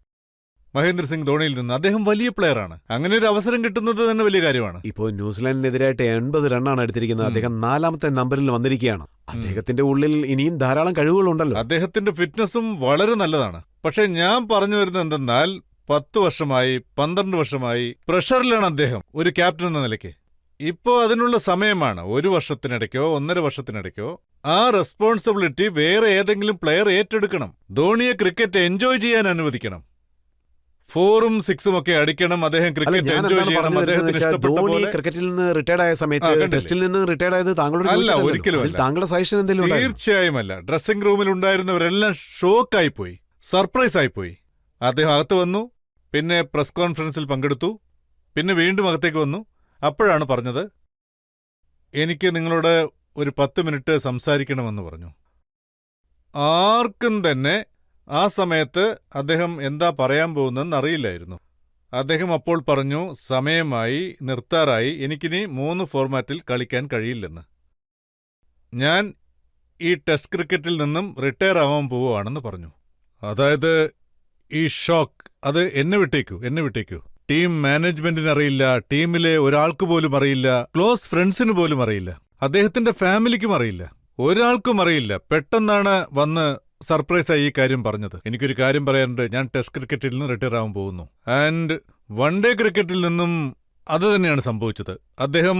മഹേന്ദ്ര സിംഗ് ധോണിയിൽ നിന്ന്. അദ്ദേഹം വലിയ പ്ലെയറാണ്. അങ്ങനെ ഒരു അവസരം കിട്ടുന്നത് തന്നെ വലിയ കാര്യമാണ്. ഇപ്പോൾ ന്യൂസിലാൻഡിനെതിരായിട്ട് 80 റണ്ണാണ് എടുത്തിരിക്കുന്നത്. അദ്ദേഹം 4ാമത്തെ നമ്പറിൽ വന്നിരിക്കുകയാണ്. അദ്ദേഹത്തിന്റെ ഉള്ളിൽ ഇനിയും ധാരാളം കഴിവുകളുണ്ടല്ലോ. അദ്ദേഹത്തിന്റെ ഫിറ്റ്നസും വളരെ നല്ലതാണ്. പക്ഷെ ഞാൻ പറഞ്ഞു വരുന്നത് എന്തെന്നാൽ, 10 വർഷമായി, 12 വർഷമായി പ്രഷറിലാണ് അദ്ദേഹം ഒരു ക്യാപ്റ്റൻ എന്ന നിലയ്ക്ക്. ഇപ്പോ അതിനുള്ള സമയമാണ്. 1 വർഷത്തിനിടയ്ക്കോ 1.5 വർഷത്തിനിടയ്ക്കോ ആ റെസ്പോൺസിബിലിറ്റി വേറെ ഏതെങ്കിലും പ്ലെയർ ഏറ്റെടുക്കണം. ധോണിയെ ക്രിക്കറ്റ് എൻജോയ് ചെയ്യാൻ അനുവദിക്കണം. 4ഉം 6ഉം ഒക്കെ അടിക്കണം. അദ്ദേഹം ക്രിക്കറ്റ് എൻജോയ് ചെയ്യണം. അദ്ദേഹത്തിന് ഇഷ്ടപ്പെട്ട പോലെ. ക്രിക്കറ്റിൽ നിന്ന് റിട്ടയർഡ് ആയ സമയത്ത് ടെസ്റ്റിൽ നിന്ന് റിട്ടയർഡ് ആയത് താങ്കളുടെ അല്ല, ഒരിക്കലും അല്ല. താങ്കളുടെ സജഷൻ എന്തെങ്കിലും? തീർച്ചയായും അല്ല. ഡ്രസ്സിംഗ് റൂമിൽ ഉണ്ടായിരുന്നവരെല്ലാം ഷോക്കായിപ്പോയി, സർപ്രൈസ് ആയിപ്പോയി. അദ്ദേഹം അകത്ത് വന്നു, പിന്നെ പ്രസ് കോൺഫറൻസിൽ പങ്കെടുത്തു, പിന്നെ വീണ്ടും അകത്തേക്ക് വന്നു. അപ്പോഴാണ് പറഞ്ഞത്, എനിക്ക് നിങ്ങളോട് ഒരു 10 മിനിറ്റ് സംസാരിക്കണമെന്ന് പറഞ്ഞു. ആർക്കും തന്നെ ആ സമയത്ത് അദ്ദേഹം എന്താ പറയാൻ പോകുന്നതെന്ന് അറിയില്ലായിരുന്നു. അദ്ദേഹം അപ്പോൾ പറഞ്ഞു, സമയമായി, നിർത്താറായി, എനിക്കിനി 3 ഫോർമാറ്റിൽ കളിക്കാൻ കഴിയില്ലെന്ന്. ഞാൻ ഈ ടെസ്റ്റ് ക്രിക്കറ്റിൽ നിന്നും റിട്ടയർ ആവാൻ പോവുകയാണെന്ന് പറഞ്ഞു. അതായത് ഈ ഷോക്ക്, അത് എന്നെ വിട്ടേക്കൂ. ടീം മാനേജ്മെന്റിന് അറിയില്ല, ടീമിലെ ഒരാൾക്ക് പോലും അറിയില്ല, ക്ലോസ് ഫ്രണ്ട്സിന് പോലും അറിയില്ല, അദ്ദേഹത്തിന്റെ ഫാമിലിക്കും അറിയില്ല. ഒരാൾക്കും അറിയില്ല. പെട്ടെന്നാണ് വന്ന് സർപ്രൈസായി ഈ കാര്യം പറഞ്ഞത്. എനിക്കൊരു കാര്യം പറയാനുണ്ട്. ഞാൻ ടെസ്റ്റ് ക്രിക്കറ്റിൽ നിന്ന് റിട്ടയർ ആവാൻ പോകുന്നു. ആൻഡ് വൺ ഡേ ക്രിക്കറ്റിൽ നിന്നും അത് തന്നെയാണ് സംഭവിച്ചത്. അദ്ദേഹം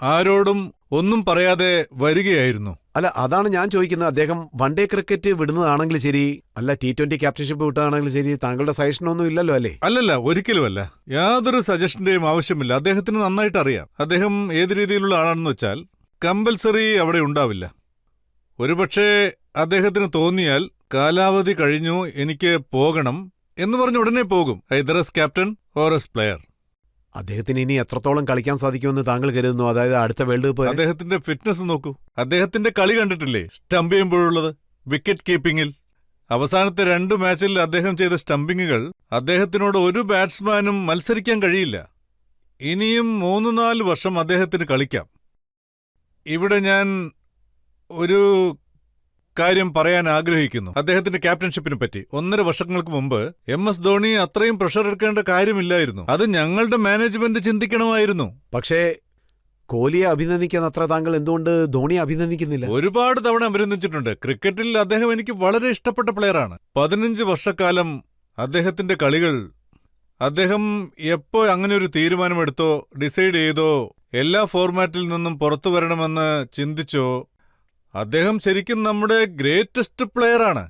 ആരോടും ഒന്നും പറയാതെ വരികയായിരുന്നു. അല്ല, അതാണ് ഞാൻ ചോദിക്കുന്നത്. അദ്ദേഹം വൺ ഡേ ക്രിക്കറ്റ് വിടുന്നതാണെങ്കിൽ ശരി, അല്ല T20 ക്യാപ്റ്റൻഷിപ്പ് വിട്ടതാണെങ്കിൽ ശരി, താങ്കളുടെ സജഷനൊന്നും ഇല്ലല്ലോ അല്ലേ? അല്ലല്ല, ഒരിക്കലുമല്ല. യാതൊരു സജഷന്റെയും ആവശ്യമില്ല. അദ്ദേഹത്തിന് നന്നായിട്ട് അറിയാം അദ്ദേഹം ഏത് രീതിയിലുള്ള ആളാണെന്ന് വെച്ചാൽ കമ്പൽസറി അവിടെ ഉണ്ടാവില്ല. ഒരുപക്ഷേ അദ്ദേഹത്തിന് തോന്നിയാൽ കാലാവധി കഴിഞ്ഞു, എനിക്ക് പോകണം എന്ന് പറഞ്ഞ് ഉടനെ പോകും. Either S captain or S player. അദ്ദേഹത്തിന് ഇനി എത്രത്തോളം കളിക്കാൻ സാധിക്കുമെന്ന് താങ്കൾ കരുതുന്നു? അതായത് അടുത്ത വേൾഡ് കപ്പ്? അദ്ദേഹത്തിന്റെ ഫിറ്റ്നസ് നോക്കൂ. അദ്ദേഹത്തിന്റെ കളി കണ്ടിട്ടില്ലേ? സ്റ്റംപ് ചെയ്യുമ്പോഴുള്ളത്, വിക്കറ്റ് കീപ്പിംഗിൽ. അവസാനത്തെ 2 മാച്ചിൽ അദ്ദേഹം ചെയ്ത സ്റ്റംപിങ്ങുകൾ അദ്ദേഹത്തിനോട് ഒരു ബാറ്റ്സ്മാനും മത്സരിക്കാൻ കഴിയില്ല. ഇനിയും 3-4 വർഷം അദ്ദേഹത്തിന് കളിക്കാം. ഇവിടെ ഞാൻ ഒരു കാര്യം പറയാൻ ആഗ്രഹിക്കുന്നു അദ്ദേഹത്തിന്റെ ക്യാപ്റ്റൻഷിപ്പിനെ പറ്റി. 1.5 വർഷങ്ങൾക്ക് മുമ്പ് MS ധോണി അത്രയും പ്രഷർ എടുക്കേണ്ട കാര്യമില്ലായിരുന്നു. അത് ഞങ്ങളുടെ മാനേജ്മെന്റ് ചിന്തിക്കണമായിരുന്നു. പക്ഷേ കോഹ്ലിയെ അഭിനന്ദിക്കുന്ന അത്ര താങ്കൾ എന്തുകൊണ്ട് ധോണിയെ അഭിനന്ദിക്കുന്നില്ല? ഒരുപാട് തവണ അഭിനന്ദിച്ചിട്ടുണ്ട്. ക്രിക്കറ്റിൽ അദ്ദേഹം എനിക്ക് വളരെ ഇഷ്ടപ്പെട്ട പ്ലെയറാണ്. 15 വർഷക്കാലം അദ്ദേഹത്തിന്റെ കളികൾ, അദ്ദേഹം എപ്പോ അങ്ങനെ ഒരു തീരുമാനമെടുത്തോ, ഡിസൈഡ് ചെയ്തോ, എല്ലാ ഫോർമാറ്റിൽ നിന്നും പുറത്തു വരണമെന്ന് ചിന്തിച്ചോ, അദ്ദേഹം ശരിക്കും നമ്മുടെ ഗ്രേറ്റസ്റ്റ് പ്ലെയറാണ്.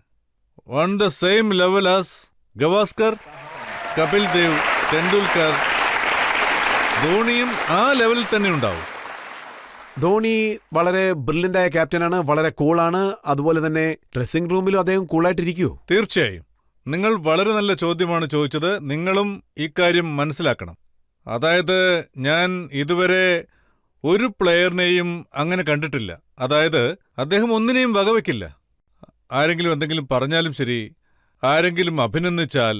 On the same level as Gavaskar, Kapil Dev, Tendulkar. ധോണിയും ആ ലെവലിൽ തന്നെ ഉണ്ടാവും. ധോണി വളരെ ബ്രില്യൻ്റായ ക്യാപ്റ്റനാണ്, വളരെ കൂളാണ്. അതുപോലെ തന്നെ ഡ്രസ്സിംഗ് റൂമിലും അദ്ദേഹം കൂളായിട്ടിരിക്കുമോ? തീർച്ചയായും. നിങ്ങൾ വളരെ നല്ല ചോദ്യമാണ് ചോദിച്ചത്. നിങ്ങളും ഇക്കാര്യം മനസ്സിലാക്കണം. അതായത് ഞാൻ ഇതുവരെ ഒരു പ്ലെയറിനെയും അങ്ങനെ കണ്ടിട്ടില്ല. അതായത് അദ്ദേഹം ഒന്നിനെയും വകവെക്കില്ല. ആരെങ്കിലും എന്തെങ്കിലും പറഞ്ഞാലും ശരി, ആരെങ്കിലും അഭിനന്ദിച്ചാൽ,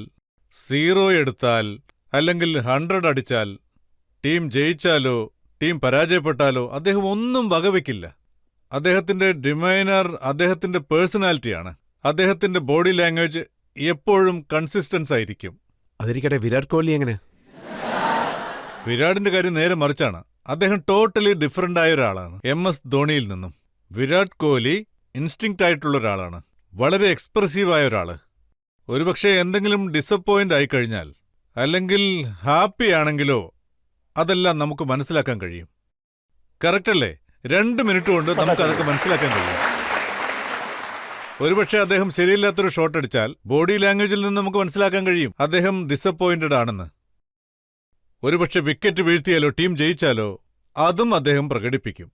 0 എടുത്താൽ, അല്ലെങ്കിൽ 100 അടിച്ചാൽ, ടീം ജയിച്ചാലോ ടീം പരാജയപ്പെട്ടാലോ അദ്ദേഹം ഒന്നും വകവെക്കില്ല. അദ്ദേഹത്തിന്റെ ഡിമൈനർ, അദ്ദേഹത്തിന്റെ പേഴ്സണാലിറ്റിയാണ്. അദ്ദേഹത്തിന്റെ ബോഡി ലാംഗ്വേജ് എപ്പോഴും കൺസിസ്റ്റൻസ് ആയിരിക്കും. അതിരിക്കട്ടെ, വിരാട് കോഹ്ലി എങ്ങനെ? വിരാടിന്റെ കാര്യം നേരെ മറിച്ചാണ്. അദ്ദേഹം ടോട്ടലി ഡിഫറൻ്റ് ആയ ഒരാളാണ് MS ധോണിയിൽ നിന്നും. വിരാട് കോഹ്ലി ഇൻസ്റ്റിങ്ക്റ്റ് ആയിട്ടുള്ള ഒരാളാണ്, വളരെ എക്സ്പ്രസീവായ ഒരാള്. ഒരുപക്ഷെ എന്തെങ്കിലും ഡിസപ്പോയിന്റ് ആയിക്കഴിഞ്ഞാൽ, അല്ലെങ്കിൽ ഹാപ്പി ആണെങ്കിലോ, അതെല്ലാം നമുക്ക് മനസ്സിലാക്കാൻ കഴിയും. കറക്റ്റല്ലേ? 2 മിനിറ്റ് കൊണ്ട് നമുക്ക് അതൊക്കെ മനസ്സിലാക്കാൻ കഴിയും. ഒരുപക്ഷെ അദ്ദേഹം ശരിയില്ലാത്തൊരു ഷോട്ട് അടിച്ചാൽ ബോഡി ലാംഗ്വേജിൽ നിന്ന് നമുക്ക് മനസ്സിലാക്കാൻ കഴിയും അദ്ദേഹം ഡിസപ്പോയിന്റഡ് ആണെന്ന്. ഒരുപക്ഷെ വിക്കറ്റ് വീഴ്ത്തിയാലോ ടീം ജയിച്ചാലോ അതും അദ്ദേഹം പ്രകടിപ്പിക്കും.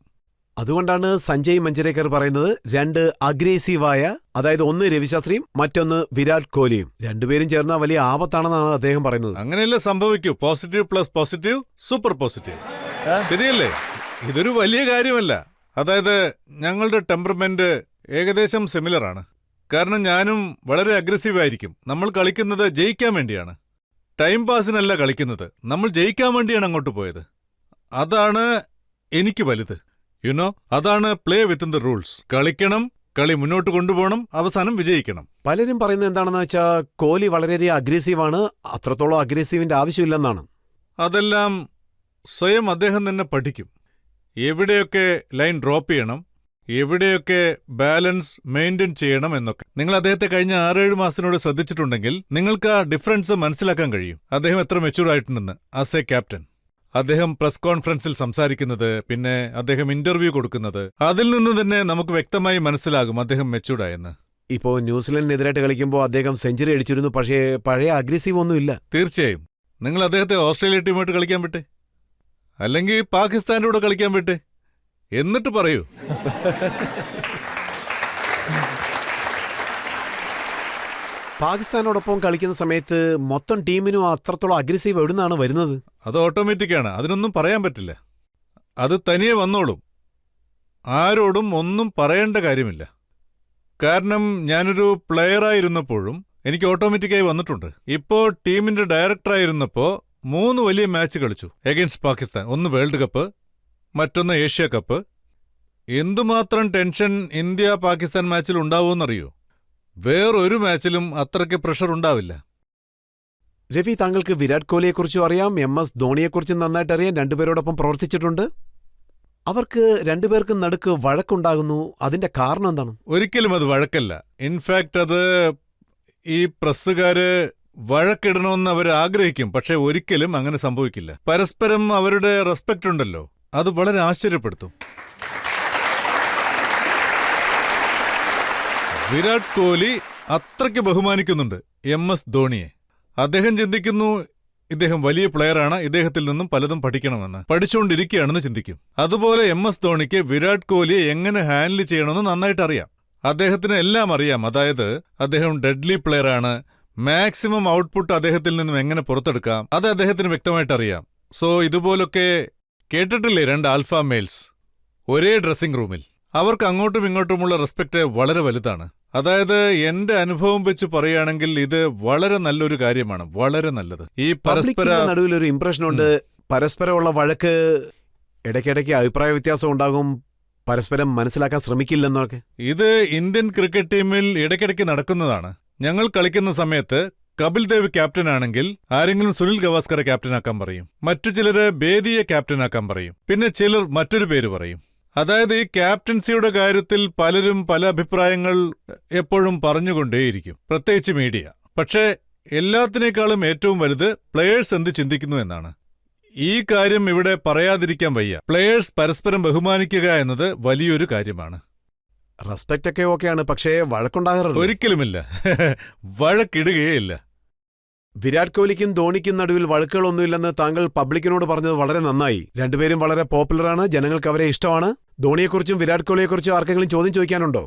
അതുകൊണ്ടാണ് സഞ്ജയ് മഞ്ജരേക്കർ പറയുന്നത് 2 അഗ്രേസീവായ, അതായത് ഒന്ന് രവിശാസ്ത്രിയും മറ്റൊന്ന് വിരാട് കോഹ്ലിയും, രണ്ടുപേരും ചേർന്ന വലിയ ആപത്താണെന്നാണ് അദ്ദേഹം പറയുന്നത്. അങ്ങനെയല്ലേ സംഭവിക്കൂ. Positive plus positive super positive. ശരിയല്ലേ? ഇതൊരു വലിയ കാര്യമല്ല. അതായത് ഞങ്ങളുടെ ടെമ്പർമെന്റ് ഏകദേശം സിമിലർ ആണ്. കാരണം ഞാനും വളരെ അഗ്രസീവ് ആയിരിക്കും. നമ്മൾ കളിക്കുന്നത് ജയിക്കാൻ വേണ്ടിയാണ്, ടൈം പാസിനല്ല കളിക്കുന്നത്. നമ്മൾ ജയിക്കാൻ വേണ്ടിയാണ് അങ്ങോട്ട് പോയത്. അതാണ് എനിക്ക് വലുത്. യുനോ, അതാണ് പ്ലേ വിത്തിൻ ദ റൂൾസ്. കളിക്കണം, കളി മുന്നോട്ട് കൊണ്ടുപോകണം, അവസാനം വിജയിക്കണം. പലരും പറയുന്നത് എന്താണെന്ന് വെച്ചാൽ കോഹ്ലി വളരെയധികം അഗ്രസീവാണ്, അത്രത്തോളം അഗ്രസീവിന്റെ ആവശ്യമില്ലെന്നാണ്. അതെല്ലാം സ്വയം അദ്ദേഹം തന്നെ പഠിക്കും. എവിടെയൊക്കെ ലൈൻ ഡ്രോപ്പ് ചെയ്യണം, എവിടെയൊക്കെ ബാലൻസ് മെയിൻറ്റെയിൻ ചെയ്യണം എന്നൊക്കെ. നിങ്ങൾ അദ്ദേഹത്തെ കഴിഞ്ഞ 6-7 മാസത്തിനോട് ശ്രദ്ധിച്ചിട്ടുണ്ടെങ്കിൽ നിങ്ങൾക്ക് ആ ഡിഫറൻസ് മനസ്സിലാക്കാൻ കഴിയും. അദ്ദേഹം എത്ര മെച്യൂർ ആയിട്ടുണ്ടെന്ന് ആസ് എ ക്യാപ്റ്റൻ. അദ്ദേഹം പ്രസ് കോൺഫറൻസിൽ സംസാരിക്കുന്നത്, പിന്നെ അദ്ദേഹം ഇന്റർവ്യൂ കൊടുക്കുന്നത്, അതിൽ നിന്ന് തന്നെ നമുക്ക് വ്യക്തമായി മനസ്സിലാകും അദ്ദേഹം മെച്യൂർഡായെന്ന്. ഇപ്പോൾ ന്യൂസിലൻഡിനെതിരായിട്ട് കളിക്കുമ്പോൾ അദ്ദേഹം സെഞ്ചുറി അടിച്ചിരുന്നു, പക്ഷേ പഴയ അഗ്രസീവ് ഒന്നുമില്ല. തീർച്ചയായും. നിങ്ങൾ അദ്ദേഹത്തെ ഓസ്ട്രേലിയ ടീമായിട്ട് കളിക്കാൻ വിട്ടേ, അല്ലെങ്കിൽ പാകിസ്ഥാന്റെ കൂടെ കളിക്കാൻ വിട്ടേ, എന്നിട്ട് പറയൂ. പാകിസ്ഥാനോടൊപ്പം കളിക്കുന്ന സമയത്ത് മൊത്തം ടീമിനും അത്രത്തോളം അഗ്രസീവ് എവിടുന്നാണ് വരുന്നത്? അത് ഓട്ടോമാറ്റിക്കാണ്, അതിനൊന്നും പറയാൻ പറ്റില്ല. അത് തനിയെ വന്നോളും. ആരോടും ഒന്നും പറയേണ്ട കാര്യമില്ല. കാരണം ഞാനൊരു പ്ലെയറായിരുന്നപ്പോഴും എനിക്ക് ഓട്ടോമാറ്റിക്കായി വന്നിട്ടുണ്ട്. ഇപ്പോൾ ടീമിന്റെ ഡയറക്ടറായിരുന്നപ്പോൾ 3 വലിയ മാച്ച് കളിച്ചു എഗെയിൻസ്റ്റ് പാകിസ്ഥാൻ. ഒന്ന് വേൾഡ് കപ്പ്, മറ്റൊന്ന് ഏഷ്യ കപ്പ്. എന്തുമാത്രം ടെൻഷൻ ഇന്ത്യ പാകിസ്ഥാൻ മാച്ചിൽ ഉണ്ടാവുമെന്നറിയോ? വേറൊരു മാച്ചിലും അത്രയ്ക്ക് പ്രഷർ ഉണ്ടാവില്ല. രവി, താങ്കൾക്ക് വിരാട് കോഹ്ലിയെക്കുറിച്ചും അറിയാം, MS ധോണിയെക്കുറിച്ചും നന്നായിട്ട് അറിയാം, രണ്ടുപേരോടൊപ്പം പ്രവർത്തിച്ചിട്ടുണ്ട്. അവർക്ക് രണ്ടുപേർക്കും നടുക്ക് വഴക്കുണ്ടാകുന്നു. അതിന്റെ കാരണം എന്താണ്? ഒരിക്കലും അത് വഴക്കല്ല. ഇൻഫാക്ട് അത് ഈ പ്രസ്സുകാര് വഴക്കിടണമെന്ന് അവർ ആഗ്രഹിക്കും, പക്ഷെ ഒരിക്കലും അങ്ങനെ സംഭവിക്കില്ല. പരസ്പരം അവരുടെ റെസ്പെക്റ്റ് ഉണ്ടല്ലോ, അത് വളരെ ആശ്ചര്യപ്പെടുത്തും. വിരാട് കോഹ്ലി അത്രയ്ക്ക് ബഹുമാനിക്കുന്നുണ്ട് MS ധോണിയെ. അദ്ദേഹം ചിന്തിക്കുന്നു ഇദ്ദേഹം വലിയ പ്ലെയറാണ്, ഇദ്ദേഹത്തിൽ നിന്നും പലതും പഠിക്കണമെന്ന്. പഠിച്ചുകൊണ്ടിരിക്കുകയാണെന്ന് ചിന്തിക്കും. അതുപോലെ MS ധോണിക്ക് വിരാട് കോഹ്ലിയെ എങ്ങനെ ഹാൻഡിൽ ചെയ്യണമെന്ന് നന്നായിട്ട് അറിയാം. അദ്ദേഹത്തിന് എല്ലാം അറിയാം. അതായത് അദ്ദേഹം ഡെഡ്ലി പ്ലെയറാണ്, മാക്സിമം ഔട്ട്പുട്ട് അദ്ദേഹത്തിൽ നിന്നും എങ്ങനെ പുറത്തെടുക്കാം, അത് അദ്ദേഹത്തിന് വ്യക്തമായിട്ട് അറിയാം. സോ ഇതുപോലൊക്കെ കേട്ടിട്ടില്ലേ 2 ആൽഫ മെയിൽസ് ഒരേ ഡ്രസ്സിംഗ് റൂമിൽ? അവർക്ക് അങ്ങോട്ടും ഇങ്ങോട്ടുമുള്ള റെസ്പെക്റ്റ് വളരെ വലുതാണ്. അതായത് എന്റെ അനുഭവം വെച്ച് പറയുകയാണെങ്കിൽ ഇത് വളരെ നല്ലൊരു കാര്യമാണ്, വളരെ നല്ലത്. ഈ പരസ്പര നടുവിൽ ഒരു ഇംപ്രഷൻ ഉണ്ട്, പരസ്പരമുള്ള വഴക്ക്, ഇടയ്ക്കിടയ്ക്ക് അഭിപ്രായ വ്യത്യാസം ഉണ്ടാകും, പരസ്പരം മനസ്സിലാക്കാൻ ശ്രമിക്കില്ലെന്നൊക്കെ. ഇത് ഇന്ത്യൻ ക്രിക്കറ്റ് ടീമിൽ ഇടയ്ക്കിടയ്ക്ക് നടക്കുന്നതാണ്. ഞങ്ങൾ കളിക്കുന്ന സമയത്ത് കപിൽ ദേവ് ക്യാപ്റ്റൻ ആണെങ്കിൽ ആരെങ്കിലും സുനിൽ ഗവാസ്കറെ ക്യാപ്റ്റനാക്കാൻ പറയും, മറ്റു ചിലര് ബേദിയെ ക്യാപ്റ്റനാക്കാൻ പറയും, പിന്നെ ചിലർ മറ്റൊരു പേര് പറയും. അതായത് ഈ ക്യാപ്റ്റൻസിയുടെ കാര്യത്തിൽ പലരും പല അഭിപ്രായങ്ങൾ എപ്പോഴും പറഞ്ഞുകൊണ്ടേയിരിക്കും, പ്രത്യേകിച്ച് മീഡിയ. പക്ഷേ എല്ലാത്തിനേക്കാളും ഏറ്റവും വലുത് പ്ലെയേഴ്സ് എന്ത് ചിന്തിക്കുന്നു എന്നാണ്. ഈ കാര്യം ഇവിടെ പറയാതിരിക്കാൻ വയ്യ. പ്ലെയേഴ്സ് പരസ്പരം ബഹുമാനിക്കുക എന്നത് വലിയൊരു കാര്യമാണ്. റെസ്പെക്റ്റ് ഒക്കെ ഓക്കെയാണ്, പക്ഷേ വഴക്കുണ്ടാകാറില്ല. ഒരിക്കലുമില്ല. വഴക്കിടുകയില്ല. വിരാട് കോഹ്ലിക്കും ധോണിക്കും നടുവിൽ വഴക്കുകളൊന്നുമില്ലെന്ന് താങ്കൾ പബ്ലിക്കിനോട് പറഞ്ഞത് വളരെ നന്നായി. രണ്ടുപേരും വളരെ പോപ്പുലറാണ്, ജനങ്ങൾക്ക് അവരെ ഇഷ്ടമാണ്. ധോണിയെക്കുറിച്ചും വിരാട് കോഹ്ലിയെക്കുറിച്ചും ആർക്കെങ്കിലും ചോദ്യം ചോദിക്കാനുണ്ടോ?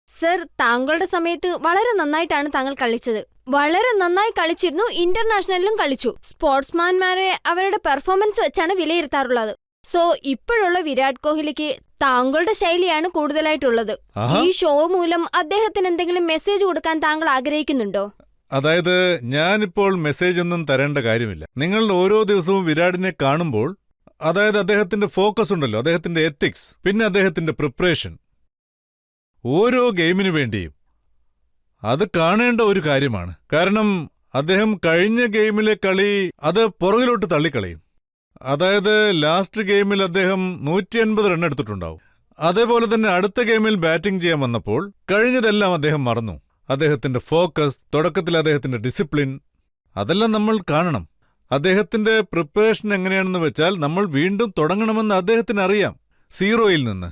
സർ, താങ്കളുടെ സമയത്ത് വളരെ നന്നായിട്ടാണ് താങ്കൾ കളിച്ചത്. വളരെ നന്നായി കളിച്ചിരുന്നു, ഇന്റർനാഷണലിലും കളിച്ചു. സ്പോർട്സ്മാൻമാരെ അവരുടെ പെർഫോമൻസ് വെച്ചാണ് വിലയിരുത്താറുള്ളത്. സോ ഇപ്പോഴുള്ള വിരാട് കോഹ്ലിക്ക് താങ്കളുടെ ശൈലിയാണ് കൂടുതലായിട്ടുള്ളത്. ഈ ഷോ മൂലം അദ്ദേഹത്തിന് എന്തെങ്കിലും മെസ്സേജ് കൊടുക്കാൻ താങ്കൾ ആഗ്രഹിക്കുന്നുണ്ടോ? അതായത് ഞാനിപ്പോൾ മെസ്സേജ് ഒന്നും തരേണ്ട കാര്യമില്ല. നിങ്ങൾ ഓരോ ദിവസവും വിരാടിനെ കാണുമ്പോൾ, അതായത് അദ്ദേഹത്തിന്റെ ഫോക്കസ് ഉണ്ടല്ലോ, അദ്ദേഹത്തിന്റെ എത്തിക്സ്, പിന്നെ അദ്ദേഹത്തിന്റെ പ്രിപ്പറേഷൻ, ഓരോ ഗെയിമിനു വേണ്ടിയും അത് കാണേണ്ട ഒരു കാര്യമാണ്. കാരണം അദ്ദേഹം കഴിഞ്ഞ ഗെയിമിലെ കളി അത് പുറകിലോട്ട് തള്ളിക്കളയും. അതായത് ലാസ്റ്റ് ഗെയിമിൽ അദ്ദേഹം 150 റൺ എടുത്തിട്ടുണ്ടാവും. അതേപോലെ തന്നെ അടുത്ത ഗെയിമിൽ ബാറ്റിംഗ് ചെയ്യാൻ വന്നപ്പോൾ കഴിഞ്ഞതെല്ലാം അദ്ദേഹം മറന്നു. അദ്ദേഹത്തിന്റെ ഫോക്കസ്, തുടക്കത്തിൽ അദ്ദേഹത്തിന്റെ ഡിസിപ്ലിൻ, അതെല്ലാം നമ്മൾ കാണണം. അദ്ദേഹത്തിന്റെ പ്രിപ്പറേഷൻ എങ്ങനെയാണെന്ന് വെച്ചാൽ നമ്മൾ വീണ്ടും തുടങ്ങണമെന്ന് അദ്ദേഹത്തിന് അറിയാം, സീറോയിൽ നിന്ന്.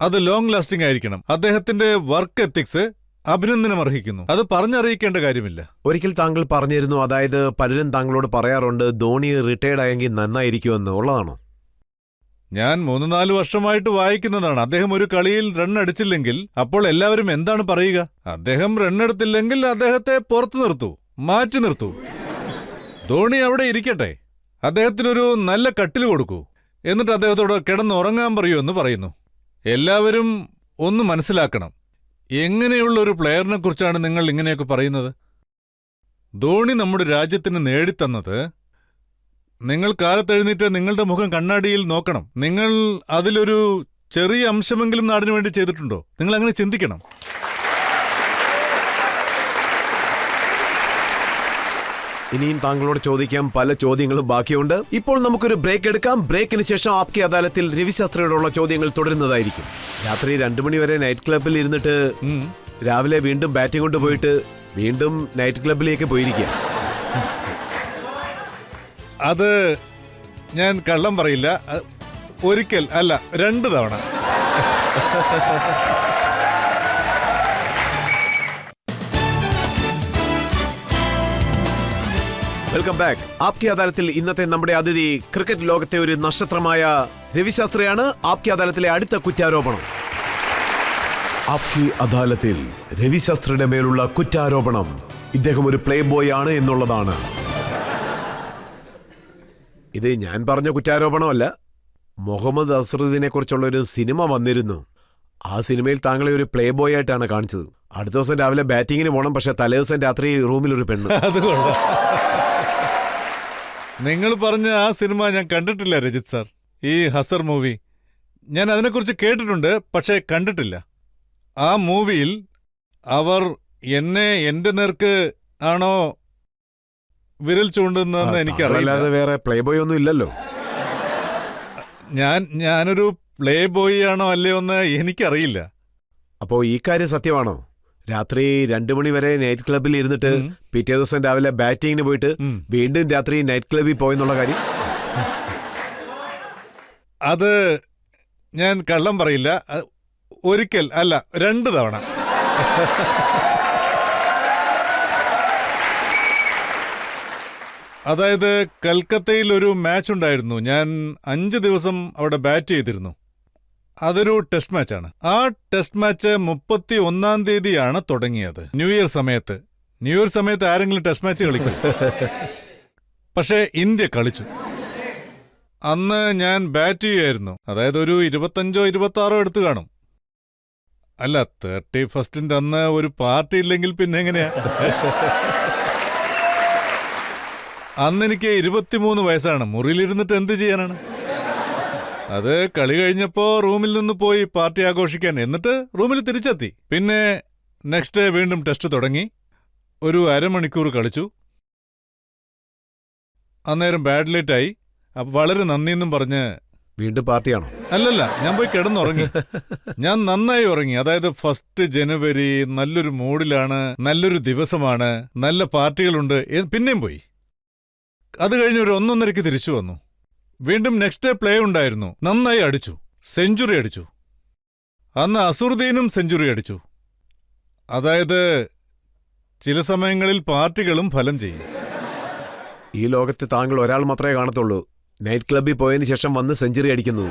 അത് ലോങ് ലാസ്റ്റിംഗ് ആയിരിക്കണം. അദ്ദേഹത്തിന്റെ വർക്ക് എത്തിക്സ് അഭിനന്ദനം അർഹിക്കുന്നു. അത് പറഞ്ഞറിയിക്കേണ്ട കാര്യമില്ല. ഒരിക്കൽ താങ്കൾ പറഞ്ഞിരുന്നു, അതായത് പലരും താങ്കളോട് പറയാറുണ്ട് ധോണി റിട്ടയർഡ് ആയെങ്കിൽ നന്നായിരിക്കുമെന്ന്. ഉള്ളതാണോ? ഞാൻ 3-4 വർഷമായിട്ട് വായിക്കുന്നതാണ്. അദ്ദേഹം ഒരു കളിയിൽ റൺ അടിച്ചില്ലെങ്കിൽ അപ്പോൾ എല്ലാവരും എന്താണ് പറയുക? അദ്ദേഹം റണ്ണെടുത്തില്ലെങ്കിൽ അദ്ദേഹത്തെ പുറത്തു നിർത്തൂ, മാറ്റി നിർത്തൂ. ധോണി അവിടെ ഇരിക്കട്ടെ, അദ്ദേഹത്തിനൊരു നല്ല കട്ടിൽ കൊടുക്കൂ, എന്നിട്ട് അദ്ദേഹത്തോട് കിടന്നുറങ്ങാൻ പറയൂ എന്ന് പറയുന്നു. എല്ലാവരും ഒന്ന് മനസ്സിലാക്കണം, എങ്ങനെയുള്ള ഒരു പ്ലെയറിനെ കുറിച്ചാണ് നിങ്ങൾ ഇങ്ങനെയൊക്കെ പറയുന്നത്? ധോണി നമ്മുടെ രാജ്യത്തിന് നേടിത്തന്നത്, നിങ്ങൾ കാലത്തെഴുന്നേറ്റ് നിങ്ങളുടെ മുഖം കണ്ണാടിയിൽ നോക്കണം. നിങ്ങൾ അതിലൊരു ചെറിയ അംശമെങ്കിലും നാടിനു വേണ്ടി ചെയ്തിട്ടുണ്ടോ? നിങ്ങൾ അങ്ങനെ ചിന്തിക്കണം. ഇനിയും താങ്കളോട് ചോദിക്കാൻ പല ചോദ്യങ്ങളും ബാക്കിയുണ്ട്. ഇപ്പോൾ നമുക്കൊരു ബ്രേക്ക് എടുക്കാം. ബ്രേക്കിന് ശേഷം ആപ്കി അദാലത്തിൽ രവിശാസ്ത്രിയോടുള്ള ചോദ്യങ്ങൾ തുടരുന്നതായിരിക്കും. രാത്രി 2 മണി വരെ നൈറ്റ് ക്ലബ്ബിൽ ഇരുന്നിട്ട് രാവിലെ വീണ്ടും ബാറ്റിംഗ് കൊണ്ട് പോയിട്ട് വീണ്ടും നൈറ്റ് ക്ലബ്ബിലേക്ക് പോയിരിക്കുക. അത് ഞാൻ കള്ളം പറയില്ല, ഒരിക്കൽ അല്ല 2 തവണ. Welcome back. ആപ്കി അദാലത്തിൽ ഇന്നത്തെ നമ്മുടെ അതിഥി ക്രിക്കറ്റ് ലോകത്തെ ഒരു നക്ഷത്രമായ രവിശാസ്ത്രിയാണ്. ആപ്കി അദാലത്തിലെ അടുത്ത കുറ്റാരോപണം. ആപ്കി അദാലത്തിൽ രവിശാസ്ത്രിയുടെ മേലുള്ള കുറ്റാരോപണം ഇദ്ദേഹം ഒരു പ്ലേ ബോയ് ആണ് എന്നുള്ളതാണ്. ഇത് ഞാൻ പറഞ്ഞ കുറ്റാരോപണമല്ല. മുഹമ്മദ് അസ്റുദ്ദീനെ കുറിച്ചുള്ള ഒരു സിനിമ വന്നിരുന്നു. ആ സിനിമയിൽ താങ്കളെ ഒരു പ്ലേ ബോയ് ആയിട്ടാണ് കാണിച്ചത്. അടുത്ത ദിവസം രാവിലെ ബാറ്റിങ്ങിന് പോകണം, പക്ഷെ തലേദിവസം രാത്രി റൂമിലൊരു പെണ്ണ്. അതുകൊള്ളാം. നിങ്ങൾ പറഞ്ഞ ആ സിനിമ ഞാൻ കണ്ടിട്ടില്ല രജിത് സാർ. ഈ ഹസർ മൂവി ഞാൻ അതിനെക്കുറിച്ച് കേട്ടിട്ടുണ്ട്, പക്ഷേ കണ്ടിട്ടില്ല. ആ മൂവിയിൽ അവർ എന്റെ നേർക്ക് ആണോ വിരൽ ചൂണ്ടുന്നതെന്ന് എനിക്കറിയില്ല. വേറെ പ്ലേ ബോയ് ഒന്നും ഇല്ലല്ലോ. ഞാനൊരു പ്ലേ ബോയ് ആണോ അല്ലയോ എന്ന് എനിക്കറിയില്ല. അപ്പോ ഈ കാര്യം സത്യമാണോ? രാത്രി 2 മണി വരെ നൈറ്റ് ക്ലബ്ബിൽ ഇരുന്നിട്ട് ഉം. പിറ്റേ ദിവസം രാവിലെ ബാറ്റിങ്ങിന് പോയിട്ട് ഉം. വീണ്ടും രാത്രി നൈറ്റ് ക്ലബ്ബിൽ പോയെന്നുള്ള കാര്യം? അത് ഞാൻ കള്ളം പറയില്ല. ഒരിക്കൽ അല്ല 2 തവണ. അതായത് കൽക്കത്തയിൽ ഒരു മാച്ച് ഉണ്ടായിരുന്നു. ഞാൻ 5 ദിവസം അവിടെ ബാറ്റ് ചെയ്തിരുന്നു. അതൊരു ടെസ്റ്റ് മാച്ചാണ്. ആ ടെസ്റ്റ് മാച്ച് 31-ാം തീയതിയാണ് തുടങ്ങിയത്. ന്യൂ ഇയർ സമയത്ത് ആരെങ്കിലും ടെസ്റ്റ് മാച്ച് കളിക്കും? പക്ഷേ ഇന്ത്യ കളിച്ചു. അന്ന് ഞാൻ ബാറ്റ് ചെയ്യുമായിരുന്നു. അതായത് ഒരു 25-26 എടുത്തു കാണും. അല്ല, 31st അന്ന് ഒരു പാർട്ടി ഇല്ലെങ്കിൽ പിന്നെ എങ്ങനെയാ? അന്നെനിക്ക് 23 വയസ്സാണ്. മുറിയിലിരുന്നിട്ട് എന്ത് ചെയ്യാനാണ്? അത് കളി കഴിഞ്ഞപ്പോ റൂമിൽ നിന്ന് പോയി പാർട്ടി ആഘോഷിക്കാൻ, എന്നിട്ട് റൂമിൽ തിരിച്ചെത്തി. പിന്നെ നെക്സ്റ്റ് ഡേ വീണ്ടും ടെസ്റ്റ് തുടങ്ങി. ഒരു അരമണിക്കൂർ കളിച്ചു. അന്നേരം ബാഡ് ലേറ്റ് ആയി. വളരെ നന്ദിയെന്നും പറഞ്ഞ് വീണ്ടും പാർട്ടിയാണോ? അല്ലല്ല, ഞാൻ പോയി കിടന്നുറങ്ങി. ഞാൻ നന്നായി ഉറങ്ങി. അതായത് 1 ജനുവരി, നല്ലൊരു മൂഡിലാണ്, നല്ലൊരു ദിവസമാണ്, നല്ല പാർട്ടികളുണ്ട്. പിന്നെയും പോയി. അത് കഴിഞ്ഞ് ഒരു 1:30 തിരിച്ചു വന്നു. വീണ്ടും നെക്സ്റ്റ് ഡേ പ്ലേ ഉണ്ടായിരുന്നു. നന്നായി അടിച്ചു, സെഞ്ചുറി അടിച്ചു. അന്ന് അസുറുദ്ദീനും സെഞ്ചുറി അടിച്ചു. അതായത് ചില സമയങ്ങളിൽ പാർട്ടികളും ഫലം ചെയ്യും. ഈ ലോകത്ത് താങ്കൾ ഒരാൾ മാത്രമേ കാണത്തുള്ളൂ നൈറ്റ് ക്ലബ്ബിൽ പോയതിനു ശേഷം വന്ന് സെഞ്ചുറി അടിക്കുന്നത്.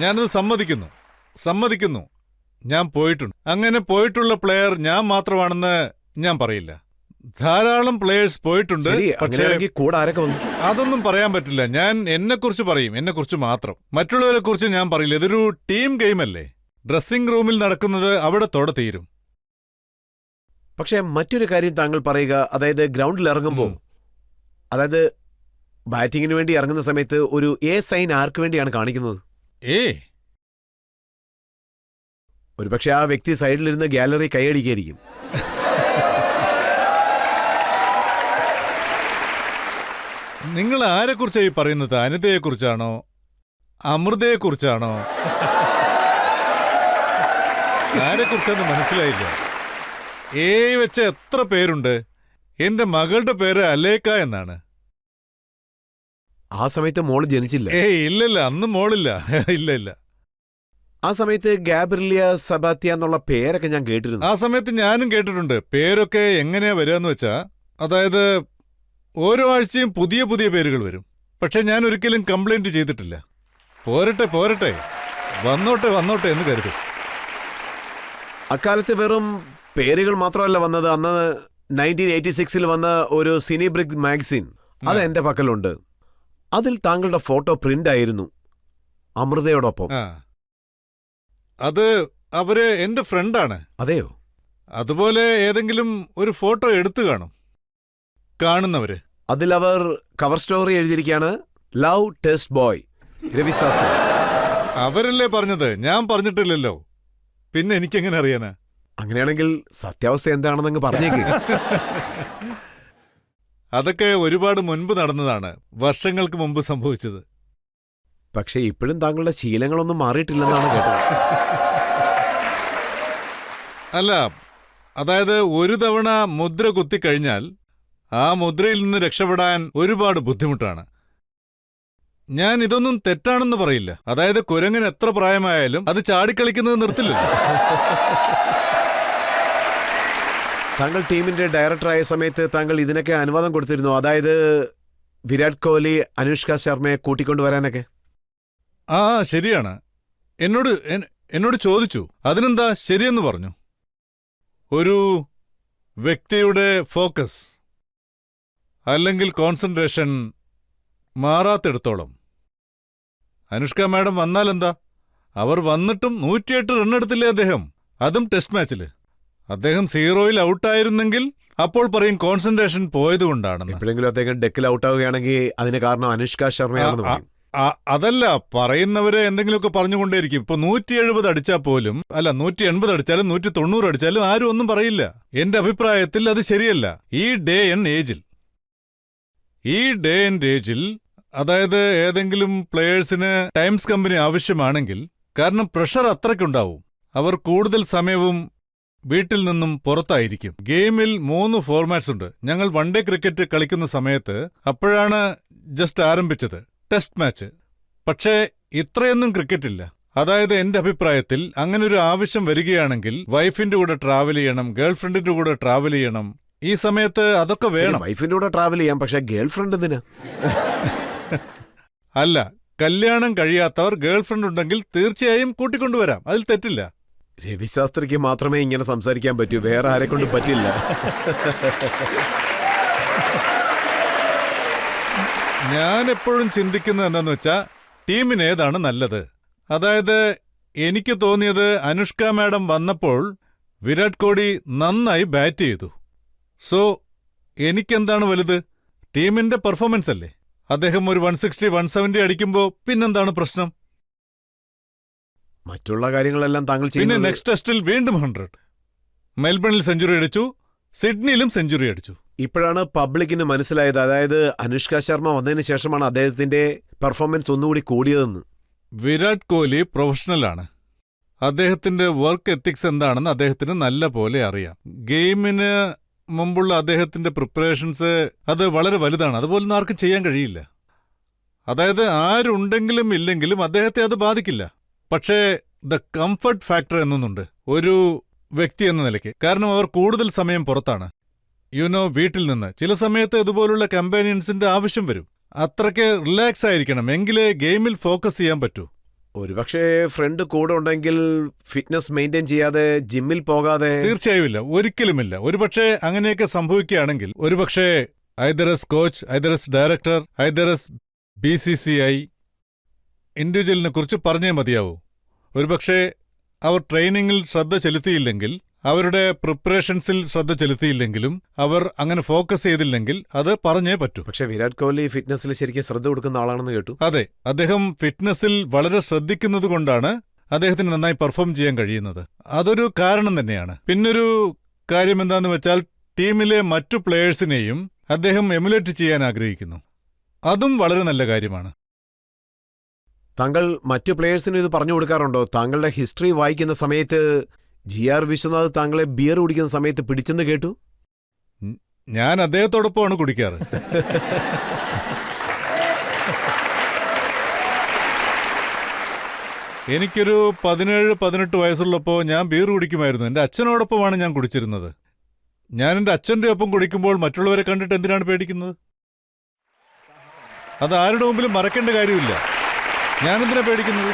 ഞാനത് സമ്മതിക്കുന്നു. ഞാൻ പോയിട്ടുണ്ട്. അങ്ങനെ പോയിട്ടുള്ള പ്ലെയർ ഞാൻ മാത്രമാണെന്ന് ഞാൻ പറയില്ല. ധാരാളം പ്ലേയേഴ്സ് പോയിട്ടുണ്ട്. ശരി, പക്ഷേ അങ്ങനെയാണെങ്കിൽ കൂടെ ആരൊക്കെ വന്നു? അതൊന്നും പറയാൻ പറ്റില്ല. ഞാൻ എന്നെക്കുറിച്ച് പറയും, എന്നെക്കുറിച്ച് മാത്രം. മറ്റുള്ളവരെ കുറിച്ച് ഞാൻ പറയില്ല. ഇതൊരു ടീം ഗെയിമല്ലേ. ഡ്രസ്സിംഗ് റൂമിൽ നടക്കുന്നത് അവിടത്തോടെ തീരും. പക്ഷേ മറ്റൊരു കാര്യം താങ്കൾ പറയുക, അതായത് ഗ്രൗണ്ടിൽ ഇറങ്ങുമ്പോൾ, അതായത് ബാറ്റിങ്ങിന് വേണ്ടി ഇറങ്ങുന്ന സമയത്ത് ഒരു എ സൈൻ ആർക്ക് വേണ്ടിയാണ് കാണിക്കുന്നത്? ഒരുപക്ഷെ ആ വ്യക്തി സൈഡിലിരുന്ന് ഗാലറി കൈയടിക്കായിരിക്കും. നിങ്ങൾ ആരെക്കുറിച്ചാണ് ഈ പറയുന്നത്? അനിതയെക്കുറിച്ചാണോ അമൃതയെക്കുറിച്ചാണോ? ആരെക്കുറിച്ചാന്ന് മനസ്സിലായില്ല. വെച്ച എത്ര പേരുണ്ട്? എന്റെ മകളുടെ പേര് അലേക്ക എന്നാണ്. ആ സമയത്ത് മോള് ജനിച്ചില്ല. ഇല്ലില്ല, അന്ന് മോളില്ല. ഇല്ല. ആ സമയത്ത് ഗാബ്രിലിയ സബാത്യ എന്നുള്ള പേരൊക്കെ ഞാൻ കേട്ടിരുന്നു. ആ സമയത്ത് ഞാനും കേട്ടിട്ടുണ്ട്. പേരൊക്കെ എങ്ങനെയാ വരികയെന്ന് വെച്ചാ, അതായത് ഓരോ ആഴ്ചയും പുതിയ പുതിയ പേരുകൾ വരും. പക്ഷെ ഞാൻ ഒരിക്കലും കംപ്ലൈന്റ് ചെയ്തിട്ടില്ല. പോരട്ടെ, വന്നോട്ടെ എന്ന് കരുതും. അക്കാലത്ത് വെറും പേരുകൾ മാത്രമല്ല വന്നത്. അന്ന് 1986 വന്ന ഒരു സിനിബ്രിക് മാഗസിൻ, അത് എന്റെ പക്കലുണ്ട്. അതിൽ താങ്കളുടെ ഫോട്ടോ പ്രിന്റ് ആയിരുന്നു അമൃതയോടൊപ്പം. അത് അവര് എന്റെ ഫ്രണ്ടാണ്. അതെയോ? അതുപോലെ ഏതെങ്കിലും ഒരു ഫോട്ടോ എടുത്തു കാണും കാണുന്നവര്. അതിൽ അവർ കവർ സ്റ്റോറി എഴുതിയിരിക്കുകയാണ്, ലവ് ടെസ്റ്റ് ബോയ് രവിശാസ്ത്രി. അവരല്ലേ പറഞ്ഞത്, ഞാൻ പറഞ്ഞിട്ടില്ലല്ലോ. പിന്നെ എനിക്കെങ്ങനെ അറിയാനാ? അങ്ങനെയാണെങ്കിൽ സത്യാവസ്ഥ എന്താണെന്നങ്ങ് പറഞ്ഞേക്ക്. അതൊക്കെ ഒരുപാട് മുൻപ് നടന്നതാണ്, വർഷങ്ങൾക്ക് മുമ്പ് സംഭവിച്ചത്. പക്ഷേ ഇപ്പോഴും താങ്കളുടെ ശീലങ്ങളൊന്നും മാറിയിട്ടില്ലെന്നാണ് കേട്ടത്. അല്ല, അതായത് ഒരു തവണ മുദ്ര കുത്തിക്കഴിഞ്ഞാൽ ആ മുദ്രയിൽ നിന്ന് രക്ഷപ്പെടാൻ ഒരുപാട് ബുദ്ധിമുട്ടാണ്. ഞാൻ ഇതൊന്നും തെറ്റാണെന്ന് പറയില്ല. അതായത് കുരങ്ങന് എത്ര പ്രായമായാലും അത് ചാടിക്കളിക്കുന്നത് നിർത്തില്ലല്ലോ. താങ്കൾ ടീമിന്റെ ഡയറക്ടറായ സമയത്ത് താങ്കൾ ഇതിനൊക്കെ അനുവാദം കൊടുത്തിരുന്നു, അതായത് വിരാട് കോഹ്ലി, അനുഷ്ക ശർമ്മയെ കൂട്ടിക്കൊണ്ടുവരാനൊക്കെ? ശരിയാണ്. എന്നോട് ചോദിച്ചു. അതിനെന്താ ശരിയെന്ന് പറഞ്ഞു. ഒരു വ്യക്തിയുടെ ഫോക്കസ് അല്ലെങ്കിൽ കോൺസെൻട്രേഷൻ മാറാത്തിടത്തോളം. അനുഷ്ക മാഡം വന്നാലെന്താ? അവർ വന്നിട്ടും 108 റണ്ണെടുത്തില്ലേ അദ്ദേഹം, അതും ടെസ്റ്റ് മാച്ചില്. അദ്ദേഹം 0-ൽ ഔട്ടായിരുന്നെങ്കിൽ അപ്പോൾ പറയും കോൺസെൻട്രേഷൻ പോയതുകൊണ്ടാണെന്ന്. എപ്പോഴെങ്കിലും അദ്ദേഹം ഡെക്കിൽ ഔട്ടാവുകയാണെങ്കിൽ അതിന് കാരണം അനുഷ്ക ശർമ്മയാണെന്ന് പറയും. അതല്ല, പറയുന്നവരെ എന്തെങ്കിലുമൊക്കെ പറഞ്ഞുകൊണ്ടേയിരിക്കും. ഇപ്പൊ 170 അടിച്ചാൽ പോലും, അല്ല 180 അടിച്ചാലും 190 അടിച്ചാലും ആരും ഒന്നും പറയില്ല. എന്റെ അഭിപ്രായത്തിൽ അത് ശരിയല്ല. ഈ ഡേ ആൻഡ് ഏജിൽ ഈ ഡേ ആൻഡ് ഏജിൽ, അതായത് ഏതെങ്കിലും പ്ലേയേഴ്സിന് ടൈംസ് കമ്പനി ആവശ്യമാണെങ്കിൽ, കാരണം പ്രഷർ അത്രയ്ക്കുണ്ടാവും, അവർ കൂടുതൽ സമയവും വീട്ടിൽ നിന്നും പുറത്തായിരിക്കും. ഗെയിമിൽ 3 ഫോർമാറ്റ്സ് ഉണ്ട്. ഞങ്ങൾ വൺ ഡേ ക്രിക്കറ്റ് കളിക്കുന്ന സമയത്ത് അപ്പോഴാണ് ജസ്റ്റ് ആരംഭിച്ചത്, ടെസ്റ്റ് മാച്ച്. പക്ഷേ ഇത്രയൊന്നും ക്രിക്കറ്റ് ഇല്ല. അതായത് എന്റെ അഭിപ്രായത്തിൽ അങ്ങനൊരു ആവശ്യം വരികയാണെങ്കിൽ വൈഫിന്റെ കൂടെ ട്രാവൽ ചെയ്യണം, ഗേൾഫ്രണ്ടിന്റെ കൂടെ ട്രാവൽ ചെയ്യണം. ഈ സമയത്ത് അതൊക്കെ വേണം. വൈഫിന്റെ കൂടെ ട്രാവൽ ചെയ്യാം, പക്ഷെ ഗേൾ ഫ്രണ്ട് എന്തിനാ? അല്ല, കല്യാണം കഴിയാത്തവർ ഗേൾഫ്രണ്ട് ഉണ്ടെങ്കിൽ തീർച്ചയായും കൂട്ടിക്കൊണ്ടുവരാം, അതിൽ തെറ്റില്ല. രവിശാസ്ത്രിക്ക് മാത്രമേ ഇങ്ങനെ സംസാരിക്കാൻ പറ്റൂ, വേറെ ആരെ കൊണ്ടും പറ്റില്ല. ഞാൻ എപ്പോഴും ചിന്തിക്കുന്നത് എന്താന്ന് വെച്ചാ, ടീമിന് ഏതാണ് നല്ലത്. അതായത് എനിക്ക് തോന്നിയത് അനുഷ്ക മാഡം വന്നപ്പോൾ വിരാട് കോഹ്ലി നന്നായി ബാറ്റ് ചെയ്തു. സോ എനിക്കെന്താണ് വലുത്? ടീമിന്റെ പെർഫോമൻസ് അല്ലേ. അദ്ദേഹം ഒരു 160, 170 അടിക്കുമ്പോൾ പിന്നെന്താണ് പ്രശ്നം? മറ്റുള്ള കാര്യങ്ങളെല്ലാം താങ്കൾ പിന്നെ ചെയ്യുന്നത് നെക്സ്റ്റ് ടെസ്റ്റിൽ വീണ്ടും 100. മെൽബണിൽ സെഞ്ചുറി അടിച്ചു, സിഡ്നിയിലും സെഞ്ചുറി അടിച്ചു. ഇപ്പോഴാണ് പബ്ലിക്കിന് മനസ്സിലായത്, അതായത് അനുഷ്ക ശർമ്മ വന്നതിന് ശേഷമാണ് അദ്ദേഹത്തിന്റെ പെർഫോമൻസ് ഒന്നുകൂടി കൂടിയതെന്ന്. വിരാട് കോഹ്ലി പ്രൊഫഷണലാണ്. അദ്ദേഹത്തിന്റെ വർക്ക് എത്തിക്സ് എന്താണെന്ന് അദ്ദേഹത്തിന് നല്ല പോലെ അറിയാം. ഗെയിമിന് മുമ്പുള്ള അദ്ദേഹത്തിന്റെ പ്രിപ്പറേഷൻസ് അത് വളരെ വലുതാണ്. അതുപോലൊന്നും ആർക്കും ചെയ്യാൻ കഴിയില്ല. അതായത് ആരുണ്ടെങ്കിലും ഇല്ലെങ്കിലും അദ്ദേഹത്തെ അത് ബാധിക്കില്ല. പക്ഷേ ദ കംഫർട്ട് ഫാക്ടർ എന്നൊന്നുണ്ട് ഒരു വ്യക്തി എന്ന നിലയ്ക്ക്. കാരണം അവർ കൂടുതൽ സമയം പുറത്താണ്, വീട്ടിൽ നിന്ന്. ചില സമയത്ത് ഇതുപോലുള്ള കമ്പാനിയൻസിന്റെ ആവശ്യം വരും. അത്രയ്ക്ക് റിലാക്സ് ആയിരിക്കണം, എങ്കിലേ ഗെയിമിൽ ഫോക്കസ് ചെയ്യാൻ പറ്റൂ. ഒരുപക്ഷെ ഫ്രണ്ട് കൂടെ ഉണ്ടെങ്കിൽ ഫിറ്റ്നസ് മെയിൻറ്റെയിൻ ചെയ്യാതെ ജിമ്മിൽ പോകാതെ. തീർച്ചയായും ഇല്ല, ഒരിക്കലുമില്ല. ഒരുപക്ഷെ അങ്ങനെയൊക്കെ സംഭവിക്കുകയാണെങ്കിൽ ഒരുപക്ഷെ either S coach, either S director, either S BCCI ഇൻഡിവിജ്വലിനെ കുറിച്ച് പറഞ്ഞേ മതിയാവൂ. ഒരുപക്ഷെ അവർ ട്രെയിനിങ്ങിൽ ശ്രദ്ധ ചെലുത്തിയില്ലെങ്കിൽ, അവരുടെ പ്രിപ്പറേഷൻസിൽ ശ്രദ്ധ ചെലുത്തിയില്ലെങ്കിലും, അവർ അങ്ങനെ ഫോക്കസ് ചെയ്തില്ലെങ്കിൽ അത് പറഞ്ഞേ പറ്റൂ. പക്ഷെ വിരാട് കോഹ്ലി ഫിറ്റ്നസിൽ ശരിക്കും ശ്രദ്ധ കൊടുക്കുന്ന ആളാണെന്ന് കേട്ടു. അതെ, അദ്ദേഹം ഫിറ്റ്നസിൽ വളരെ ശ്രദ്ധിക്കുന്നതുകൊണ്ടാണ് അദ്ദേഹത്തിന് നന്നായി പെർഫോം ചെയ്യാൻ കഴിയുന്നത്. അതൊരു കാരണം തന്നെയാണ്. പിന്നൊരു കാര്യം എന്താന്ന് വെച്ചാൽ, ടീമിലെ മറ്റു പ്ലേയേഴ്സിനെയും അദ്ദേഹം എമുലേറ്റ് ചെയ്യാൻ ആഗ്രഹിക്കുന്നു. അതും വളരെ നല്ല കാര്യമാണ്. താങ്കൾ മറ്റു പ്ലേയേഴ്സിനും ഇത് പറഞ്ഞു കൊടുക്കാറുണ്ടോ? താങ്കളുടെ ഹിസ്റ്ററി വായിക്കുന്ന സമയത്ത് GR വിശ്വനാഥ് താങ്കളെ ബിയർ കുടിക്കുന്ന സമയത്ത് പിടിച്ചെന്ന് കേട്ടു. ഞാൻ അദ്ദേഹത്തോടൊപ്പമാണ് കുടിക്കാറ്. എനിക്കൊരു 17-18 വയസ്സുള്ളപ്പോൾ ഞാൻ ബീർ കുടിക്കുമായിരുന്നു. എൻ്റെ അച്ഛനോടൊപ്പമാണ് ഞാൻ കുടിച്ചിരുന്നത്. ഞാൻ എൻ്റെ അച്ഛൻ്റെ ഒപ്പം കുടിക്കുമ്പോൾ മറ്റുള്ളവരെ കണ്ടിട്ട് എന്തിനാണ് പേടിക്കുന്നത്? അത് ആരുടെ മുമ്പിലും മറക്കേണ്ട കാര്യമില്ല. ഞാനെന്തിനാ പേടിക്കുന്നത്?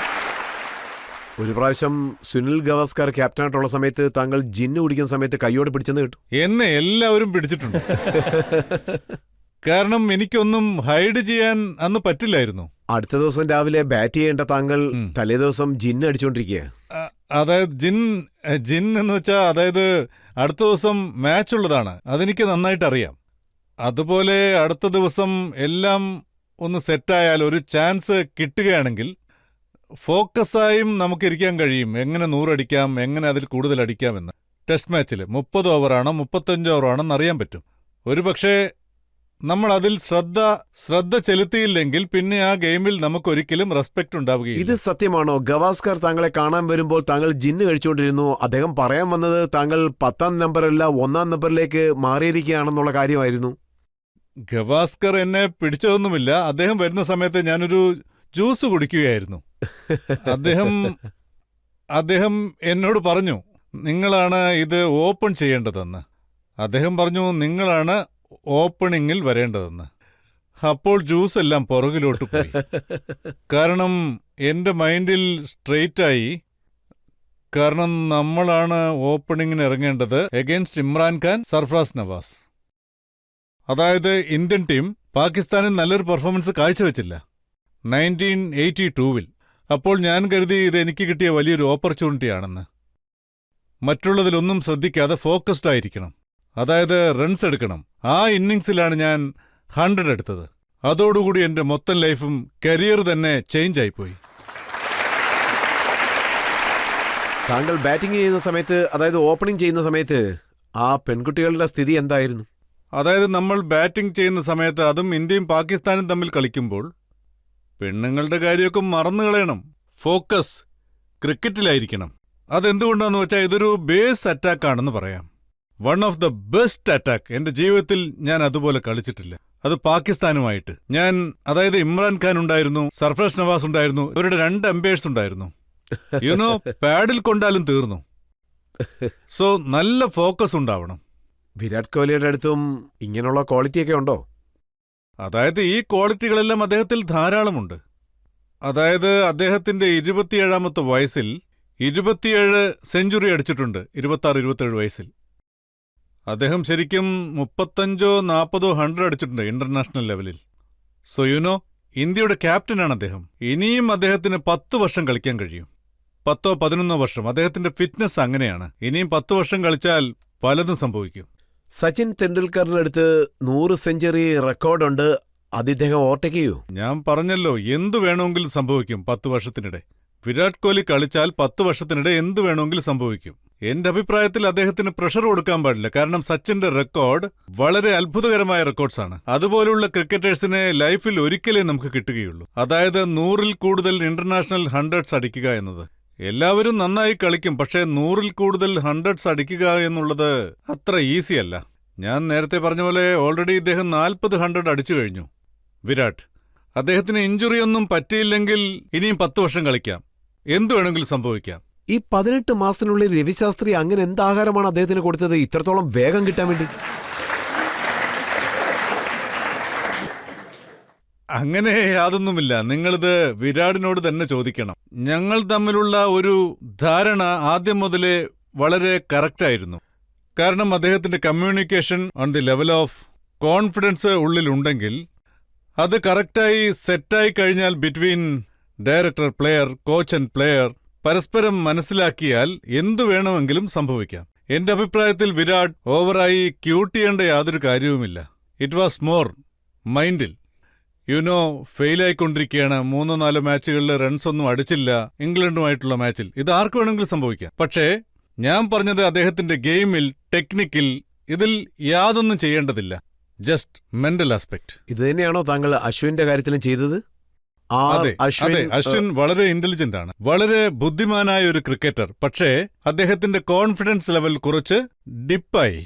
ഒരു പ്രാവശ്യം സുനിൽ ഗവാസ്കർ ക്യാപ്റ്റനായിട്ടുള്ള സമയത്ത് താങ്കൾ ജിന്ന് കുടിക്കുന്ന സമയത്ത് കൈയോടെ പിടിച്ചെന്ന് കേട്ടു. എന്നെ എല്ലാവരും പിടിച്ചിട്ടുണ്ട്. കാരണം എനിക്കൊന്നും ഹൈഡ് ചെയ്യാൻ അന്ന് പറ്റില്ലായിരുന്നു. അടുത്ത ദിവസം രാവിലെ ബാറ്റ് ചെയ്യേണ്ട താങ്കൾ തലേദിവസം ജിന്ന് അടിച്ചുകൊണ്ടിരിക്കുക. അതായത് ജിൻ എന്ന് വെച്ചാൽ, അതായത് അടുത്ത ദിവസം മാച്ച് ഉള്ളതാണ്. അതെനിക്ക് നന്നായിട്ട് അറിയാം. അതുപോലെ അടുത്ത ദിവസം എല്ലാം ഒന്ന് സെറ്റായാൽ, ഒരു ചാൻസ് കിട്ടുകയാണെങ്കിൽ ഫോക്കസായും നമുക്കിരിക്കാൻ കഴിയും. എങ്ങനെ 100 അടിക്കാം, എങ്ങനെ അതിൽ കൂടുതൽ അടിക്കാമെന്ന്. ടെസ്റ്റ് മാച്ചിൽ 30 ഓവറാണോ 35 ഓവറാണോ അറിയാൻ പറ്റും. ഒരുപക്ഷെ നമ്മൾ അതിൽ ശ്രദ്ധ ചെലുത്തിയില്ലെങ്കിൽ പിന്നെ ആ ഗെയിമിൽ നമുക്കൊരിക്കലും റെസ്പെക്ട് ഉണ്ടാവുകയില്ല. ഇത് സത്യമാണോ? ഗവാസ്കർ താങ്കളെ കാണാൻ വരുമ്പോൾ താങ്കൾ ജിന്ന് കഴിച്ചുകൊണ്ടിരുന്നു. അദ്ദേഹം പറയാൻ വന്നത് താങ്കൾ 10ാം നമ്പറല്ല 1ാം നമ്പറിലേക്ക് മാറിയിരിക്കുകയാണെന്നുള്ള കാര്യമായിരുന്നു. ഗവാസ്കർ എന്നെ പിടിച്ചതൊന്നുമില്ല. അദ്ദേഹം വരുന്ന സമയത്ത് ഞാനൊരു ജ്യൂസ് കുടിക്കുകയായിരുന്നു. അദ്ദേഹം എന്നോട് പറഞ്ഞു, നിങ്ങളാണ് ഇത് ഓപ്പൺ ചെയ്യേണ്ടതെന്ന്. അദ്ദേഹം പറഞ്ഞു, നിങ്ങളാണ് ഓപ്പണിങ്ങിൽ വരേണ്ടതെന്ന്. അപ്പോൾ ജ്യൂസ് എല്ലാം പുറകിലോട്ട് പോയി. കാരണം എൻ്റെ മൈൻഡിൽ സ്ട്രെയിറ്റായി. കാരണം നമ്മളാണ് ഓപ്പണിങ്ങിന് ഇറങ്ങേണ്ടത് എഗെയിൻസ്റ്റ് ഇമ്രാൻഖാൻ, സർഫറാസ് നവാസ്. അതായത് ഇന്ത്യൻ ടീം പാകിസ്ഥാനിൽ നല്ലൊരു പെർഫോമൻസ് കാഴ്ചവെച്ചില്ല 1982-ൽ. അപ്പോൾ ഞാൻ കരുതി ഇത് എനിക്ക് കിട്ടിയ വലിയൊരു ഓപ്പർച്യൂണിറ്റിയാണെന്ന്. മറ്റുള്ളതിലൊന്നും ശ്രദ്ധിക്കാതെ ഫോക്കസ്ഡ് ആയിരിക്കണം. അതായത് റൺസ് എടുക്കണം. ആ ഇന്നിങ്സിലാണ് ഞാൻ 100 എടുത്തത്. അതോടുകൂടി എൻ്റെ മൊത്തം ലൈഫും കരിയർ തന്നെ ചേഞ്ച് ആയിപ്പോയി. താങ്കൾ ബാറ്റിംഗ് ചെയ്യുന്ന സമയത്ത്, അതായത് ഓപ്പണിംഗ് ചെയ്യുന്ന സമയത്ത് ആ പെൺകുട്ടികളുടെ സ്ഥിതി എന്തായിരുന്നു? അതായത് നമ്മൾ ബാറ്റിംഗ് ചെയ്യുന്ന സമയത്ത്, അതും ഇന്ത്യയും പാകിസ്ഥാനും തമ്മിൽ കളിക്കുമ്പോൾ പെണ്ണുങ്ങളുടെ കാര്യമൊക്കെ മറന്നു കളയണം. ഫോക്കസ് ക്രിക്കറ്റിലായിരിക്കണം. അതെന്തുകൊണ്ടാന്ന് വെച്ചാൽ ഇതൊരു ബേസ് അറ്റാക്ക് ആണെന്ന് പറയാം. One of the best attack. എന്റെ ജീവിതത്തിൽ ഞാൻ അതുപോലെ കളിച്ചിട്ടില്ല. അത് പാകിസ്ഥാനുമായിട്ട്. അതായത് ഇമ്രാൻഖാൻ ഉണ്ടായിരുന്നു, സർഫ്രസ് നവാസ് ഉണ്ടായിരുന്നു, ഇവരുടെ 2 അമ്പയേഴ്സ് ഉണ്ടായിരുന്നു. യുനോ, പാഡിൽ കൊണ്ടാലും തീർന്നു. സോ നല്ല ഫോക്കസ് ഉണ്ടാവണം. വിരാട് കോഹ്ലിയുടെ അടുത്തും ഇങ്ങനെയുള്ള ക്വാളിറ്റിയൊക്കെ ഉണ്ടോ? അതായത് ഈ ക്വാളിറ്റികളെല്ലാം അദ്ദേഹത്തിൽ ധാരാളമുണ്ട്. അതായത് അദ്ദേഹത്തിന്റെ 27ാമത്തെ വയസ്സിൽ 27 സെഞ്ചുറി അടിച്ചിട്ടുണ്ട്. 26-27 വയസ്സിൽ അദ്ദേഹം ശരിക്കും 35-40 100 അടിച്ചിട്ടുണ്ട് ഇന്റർനാഷണൽ ലെവലിൽ. സോ യുനോ, ഇന്ത്യയുടെ ക്യാപ്റ്റനാണ് അദ്ദേഹം. ഇനിയും അദ്ദേഹത്തിന് 10 വർഷം കളിക്കാൻ കഴിയും. 10-11 വർഷം. അദ്ദേഹത്തിന്റെ ഫിറ്റ്നസ് അങ്ങനെയാണ്. ഇനിയും 10 വർഷം കളിച്ചാൽ പലതും സംഭവിക്കും. സച്ചിൻ തെണ്ടുൽക്കറിന്റെ അടുത്ത് 100 സെഞ്ചുറി റെക്കോർഡുണ്ട്. അത് ഇദ്ദേഹം ഓവർടേക്ക് ചെയ്യൂ? ഞാൻ പറഞ്ഞല്ലോ, എന്തു വേണമെങ്കിലും സംഭവിക്കും 10 വർഷത്തിനിടെ. വിരാട് കോഹ്ലി കളിച്ചാൽ 10 വർഷത്തിനിടെ എന്തു വേണമെങ്കിലും സംഭവിക്കും. എന്റെ അഭിപ്രായത്തിൽ അദ്ദേഹത്തിന് പ്രഷർ കൊടുക്കാൻ പാടില്ല. കാരണം സച്ചിന്റെ റെക്കോർഡ് വളരെ അത്ഭുതകരമായ റെക്കോർഡ്സാണ്. അതുപോലുള്ള ക്രിക്കറ്റേഴ്സിനെ ലൈഫിൽ ഒരിക്കലേ നമുക്ക് കിട്ടുകയുള്ളൂ. അതായത് 100-ൽ കൂടുതൽ ഇന്റർനാഷണൽ 100s അടിക്കുക എന്നത്. എല്ലാവരും നന്നായി കളിക്കും, പക്ഷേ 100-ൽ കൂടുതൽ 100s അടിക്കുക എന്നുള്ളത് അത്ര ഈസി അല്ല. ഞാൻ നേരത്തെ പറഞ്ഞ പോലെ ഓൾറെഡി ഇദ്ദേഹം 40 100 അടിച്ചു കഴിഞ്ഞു. വിരാട്, അദ്ദേഹത്തിന് ഇഞ്ചുറിയൊന്നും പറ്റിയില്ലെങ്കിൽ ഇനിയും 10 വർഷം കളിക്കാം. എന്തു വേണമെങ്കിലും സംഭവിക്കാം. ഈ 18 മാസത്തിനുള്ളിൽ രവിശാസ്ത്രി അങ്ങനെ എന്താഹാരമാണ് അദ്ദേഹത്തിന് കൊടുത്തത് ഇത്രത്തോളം വേഗം കിട്ടാൻ വേണ്ടി? അങ്ങനെ യാതൊന്നുമില്ല. നിങ്ങളിത് വിരാടിനോട് തന്നെ ചോദിക്കണം. ഞങ്ങൾ തമ്മിലുള്ള ഒരു ധാരണ ആദ്യം മുതലേ വളരെ കറക്റ്റായിരുന്നു. കാരണം അദ്ദേഹത്തിന്റെ communication on the level of confidence ഉള്ളിലുണ്ടെങ്കിൽ അത് കറക്റ്റായി സെറ്റായി കഴിഞ്ഞാൽ between director, player, coach and player പരസ്പരം മനസ്സിലാക്കിയാൽ എന്തു വേണമെങ്കിലും സംഭവിക്കാം. എന്റെ അഭിപ്രായത്തിൽ വിരാട് ഓവറായി ക്യൂട്ട് ചെയ്യേണ്ട യാതൊരു കാര്യവുമില്ല. ഇറ്റ് വാസ് മോർ മൈൻഡിൽ. യുനോ, ഫെയിലായിക്കൊണ്ടിരിക്കുകയാണ്. 3-4 മാച്ചുകളിൽ റൺസൊന്നും അടിച്ചില്ല ഇംഗ്ലണ്ടുമായിട്ടുള്ള മാച്ചിൽ. ഇത് ആർക്ക് വേണമെങ്കിലും സംഭവിക്കാം. പക്ഷേ ഞാൻ പറഞ്ഞത് അദ്ദേഹത്തിന്റെ ഗെയിമിൽ, ടെക്നിക്കിൽ, ഇതിൽ യാതൊന്നും ചെയ്യേണ്ടതില്ല. Just mental aspect. ഇത് തന്നെയാണോ താങ്കൾ അശ്വിന്റെ കാര്യത്തിലും ചെയ്തത്? അതെ, അശ്വിൻ വളരെ ഇന്റലിജന്റ് ആണ്, വളരെ ബുദ്ധിമാനായ ഒരു ക്രിക്കറ്റർ. പക്ഷേ അദ്ദേഹത്തിന്റെ കോൺഫിഡൻസ് ലെവൽ കുറച്ച് ഡിപ്പായി.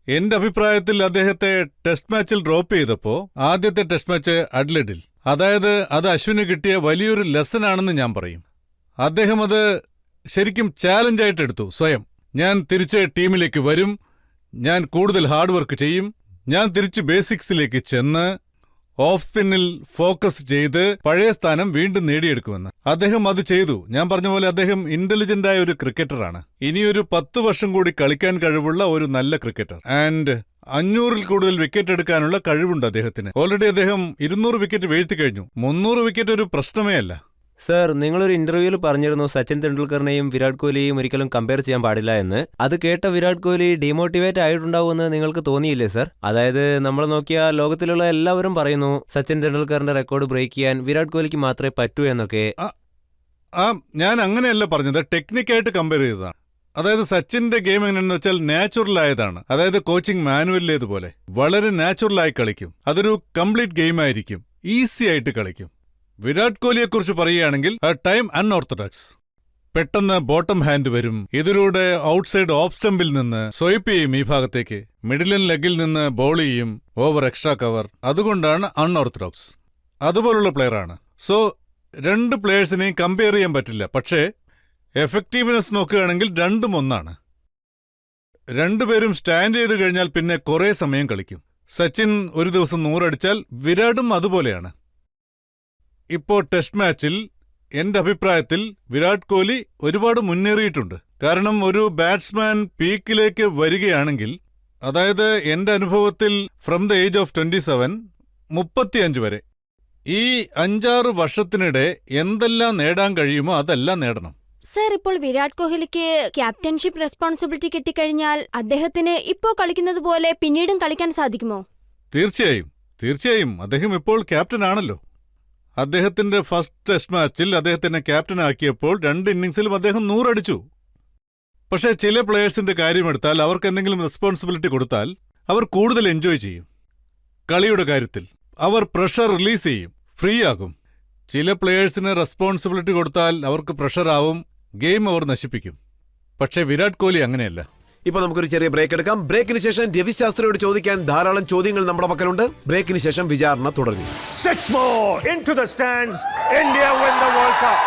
എന്റെ അഭിപ്രായത്തിൽ അദ്ദേഹത്തെ ടെസ്റ്റ് മാച്ചിൽ ഡ്രോപ്പ് ചെയ്തപ്പോ, ആദ്യത്തെ ടെസ്റ്റ് മാച്ച് അഡ്ലഡിൽ, അതായത് അത് അശ്വിന് കിട്ടിയ വലിയൊരു ലെസൺ ആണെന്ന് ഞാൻ പറയും. അദ്ദേഹം അത് ശരിക്കും ചാലഞ്ചായിട്ട് എടുത്തു. സ്വയം, ഞാൻ തിരിച്ച് ടീമിലേക്ക് വരും, ഞാൻ കൂടുതൽ ഹാർഡ് വർക്ക് ചെയ്യും, ഞാൻ തിരിച്ച് ബേസിക്സിലേക്ക് ചെന്ന് ഓഫ് സ്പിന്നിൽ ഫോക്കസ് ചെയ്ത് പഴയ സ്ഥാനം വീണ്ടും നേടിയെടുക്കുമെന്ന്. അദ്ദേഹം അത് ചെയ്തു. ഞാൻ പറഞ്ഞ പോലെ അദ്ദേഹം ഇന്റലിജന്റായ ഒരു ക്രിക്കറ്ററാണ്. ഇനിയൊരു 10 വർഷം കൂടി കളിക്കാൻ കഴിവുള്ള ഒരു നല്ല ക്രിക്കറ്റർ. ആൻഡ് 500-ൽ കൂടുതൽ വിക്കറ്റ് എടുക്കാനുള്ള കഴിവുണ്ട് അദ്ദേഹത്തിന്. ഓൾറെഡി അദ്ദേഹം 200 വിക്കറ്റ് വീഴ്ത്തി കഴിഞ്ഞു. 300 വിക്കറ്റ് ഒരു പ്രശ്നമേ അല്ല. സർ, നിങ്ങളൊരു ഇന്റർവ്യൂവിൽ പറഞ്ഞിരുന്നു സച്ചിൻ തെണ്ടുൽക്കറിനെയും വിരാട് കോഹ്ലിയെയും ഒരിക്കലും കമ്പയർ ചെയ്യാൻ പാടില്ല എന്ന്. അത് കേട്ട വിരാട് കോഹ്ലി ഡീമോട്ടിവേറ്റ് ആയിട്ടുണ്ടാവുമെന്ന് നിങ്ങൾക്ക് തോന്നിയില്ലേ സർ? അതായത് നമ്മൾ നോക്കിയാൽ ലോകത്തിലുള്ള എല്ലാവരും പറയുന്നു സച്ചിൻ തെണ്ടുൽക്കറിന്റെ റെക്കോർഡ് ബ്രേക്ക് ചെയ്യാൻ വിരാട് കോഹ്ലിക്ക് മാത്രമേ പറ്റൂ എന്നൊക്കെ. ഞാൻ അങ്ങനെയല്ല പറഞ്ഞത്, ടെക്നിക്കായിട്ട് കമ്പയർ ചെയ്തതാണ്. അതായത് സച്ചിന്റെ ഗെയിം എങ്ങനെയാണെന്ന് വെച്ചാൽ നാച്ചുറൽ ആയതാണ്. അതായത് കോച്ചിങ് മാനുവലിലേതുപോലെ വളരെ നാച്ചുറലായി കളിക്കും. അതൊരു കംപ്ലീറ്റ് ഗെയിമായിരിക്കും, ഈസി ആയിട്ട് കളിക്കും. വിരാട് കോഹ്ലിയെക്കുറിച്ച് പറയുകയാണെങ്കിൽ ടൈം അൺഓർത്തഡോക്സ്. പെട്ടെന്ന് ബോട്ടം ഹാൻഡ് വരും, ഇതിലൂടെ ഔട്ട്സൈഡ് ഓഫ് സ്റ്റംപിൽ നിന്ന് സ്വൈപ്പ് ചെയ്യും ഈ ഭാഗത്തേക്ക്, മിഡിലൻ ലെഗിൽ നിന്ന് ബോൾ ചെയ്യും, ഓവർ എക്സ്ട്രാ കവർ. അതുകൊണ്ടാണ് അൺഓർത്തഡോക്സ്. അതുപോലുള്ള പ്ലെയറാണ്. സോ 2 പ്ലെയേഴ്സിനെയും കമ്പയർ ചെയ്യാൻ പറ്റില്ല. പക്ഷേ എഫക്റ്റീവ്നെസ് നോക്കുകയാണെങ്കിൽ രണ്ടും ഒന്നാണ്. 2 പേരും സ്റ്റാൻഡ് ചെയ്ത് കഴിഞ്ഞാൽ പിന്നെ കുറേ സമയം കളിക്കും. സച്ചിൻ ഒരു ദിവസം 100 അടിച്ചാൽ വിരാടും അതുപോലെയാണ്. ഇപ്പോ ടെസ്റ്റ് മാച്ചിൽ എന്റെ അഭിപ്രായത്തിൽ വിരാട് കോഹ്ലി ഒരുപാട് മുന്നേറിയിട്ടുണ്ട്. കാരണം ഒരു ബാറ്റ്സ്മാൻ പീക്കിലേക്ക് വരികയാണെങ്കിൽ, അതായത് എന്റെ അനുഭവത്തിൽ ഫ്രം ദ ഏജ് ഓഫ് 27 35 വരെ, ഈ 5-6 വർഷത്തിനിടെ എന്തെല്ലാം നേടാൻ കഴിയുമോ അതെല്ലാം നേടണം. സർ, ഇപ്പോൾ വിരാട് കോഹ്ലിക്ക് ക്യാപ്റ്റൻഷിപ്പ് റെസ്പോൺസിബിലിറ്റി കിട്ടിക്കഴിഞ്ഞാൽ അദ്ദേഹത്തിന് ഇപ്പോ കളിക്കുന്നത് പോലെ പിന്നീടും കളിക്കാൻ സാധിക്കുമോ? തീർച്ചയായും. അദ്ദേഹം ഇപ്പോൾ ക്യാപ്റ്റൻ ആണല്ലോ. അദ്ദേഹത്തിന്റെ ഫസ്റ്റ് ടെസ്റ്റ് മാച്ചിൽ അദ്ദേഹത്തിനെ ക്യാപ്റ്റനാക്കിയപ്പോൾ 2 ഇന്നിംഗ്സിലും അദ്ദേഹം 100 അടിച്ചു. പക്ഷേ ചില പ്ലെയേഴ്സിന്റെ കാര്യമെടുത്താൽ, അവർക്ക് എന്തെങ്കിലും റെസ്പോൺസിബിലിറ്റി കൊടുത്താൽ അവർ കൂടുതൽ എൻജോയ് ചെയ്യും. കളിയുടെ കാര്യത്തിൽ അവർ പ്രഷർ റിലീസ് ചെയ്യും, ഫ്രീ ആകും. ചില പ്ലേയേഴ്സിന് റെസ്പോൺസിബിലിറ്റി കൊടുത്താൽ അവർക്ക് പ്രഷറാവും, ഗെയിം അവർ നശിപ്പിക്കും. പക്ഷേ വിരാട് കോഹ്ലി അങ്ങനെയല്ല. ഇപ്പൊ നമുക്കൊരു ചെറിയ ബ്രേക്ക് എടുക്കാം. ബ്രേക്കിന് ശേഷം രവി ശാസ്ത്രിയോട് ചോദിക്കാൻ ധാരാളം ചോദ്യങ്ങൾ നമ്മുടെ പക്കലുണ്ട്. ബ്രേക്കിന് ശേഷം വിചാരണ തുടരും. 6 more into the stands. India win the World Cup.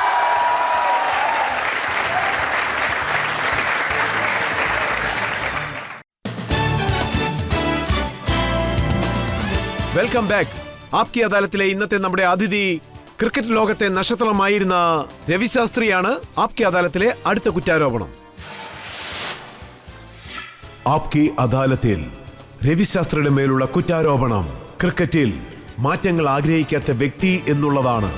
Welcome back. ആപ്കി അദാലത്തിലെ ഇന്നത്തെ നമ്മുടെ അതിഥി ക്രിക്കറ്റ് ലോകത്തെ നക്ഷത്രമായിരുന്ന രവി ശാസ്ത്രിയാണ്. ആപ്കി അദാലത്തിലെ അടുത്ത കുറ്റാരോപണം. ആപ്കി അദാലത്തിൽ രവി ശാസ്ത്രിയുടെ മേലുള്ള കുറ്റാരോപണം ക്രിക്കറ്റിൽ മാറ്റങ്ങൾ ആഗ്രഹിക്കാത്ത വ്യക്തി എന്നുള്ളതാണ്.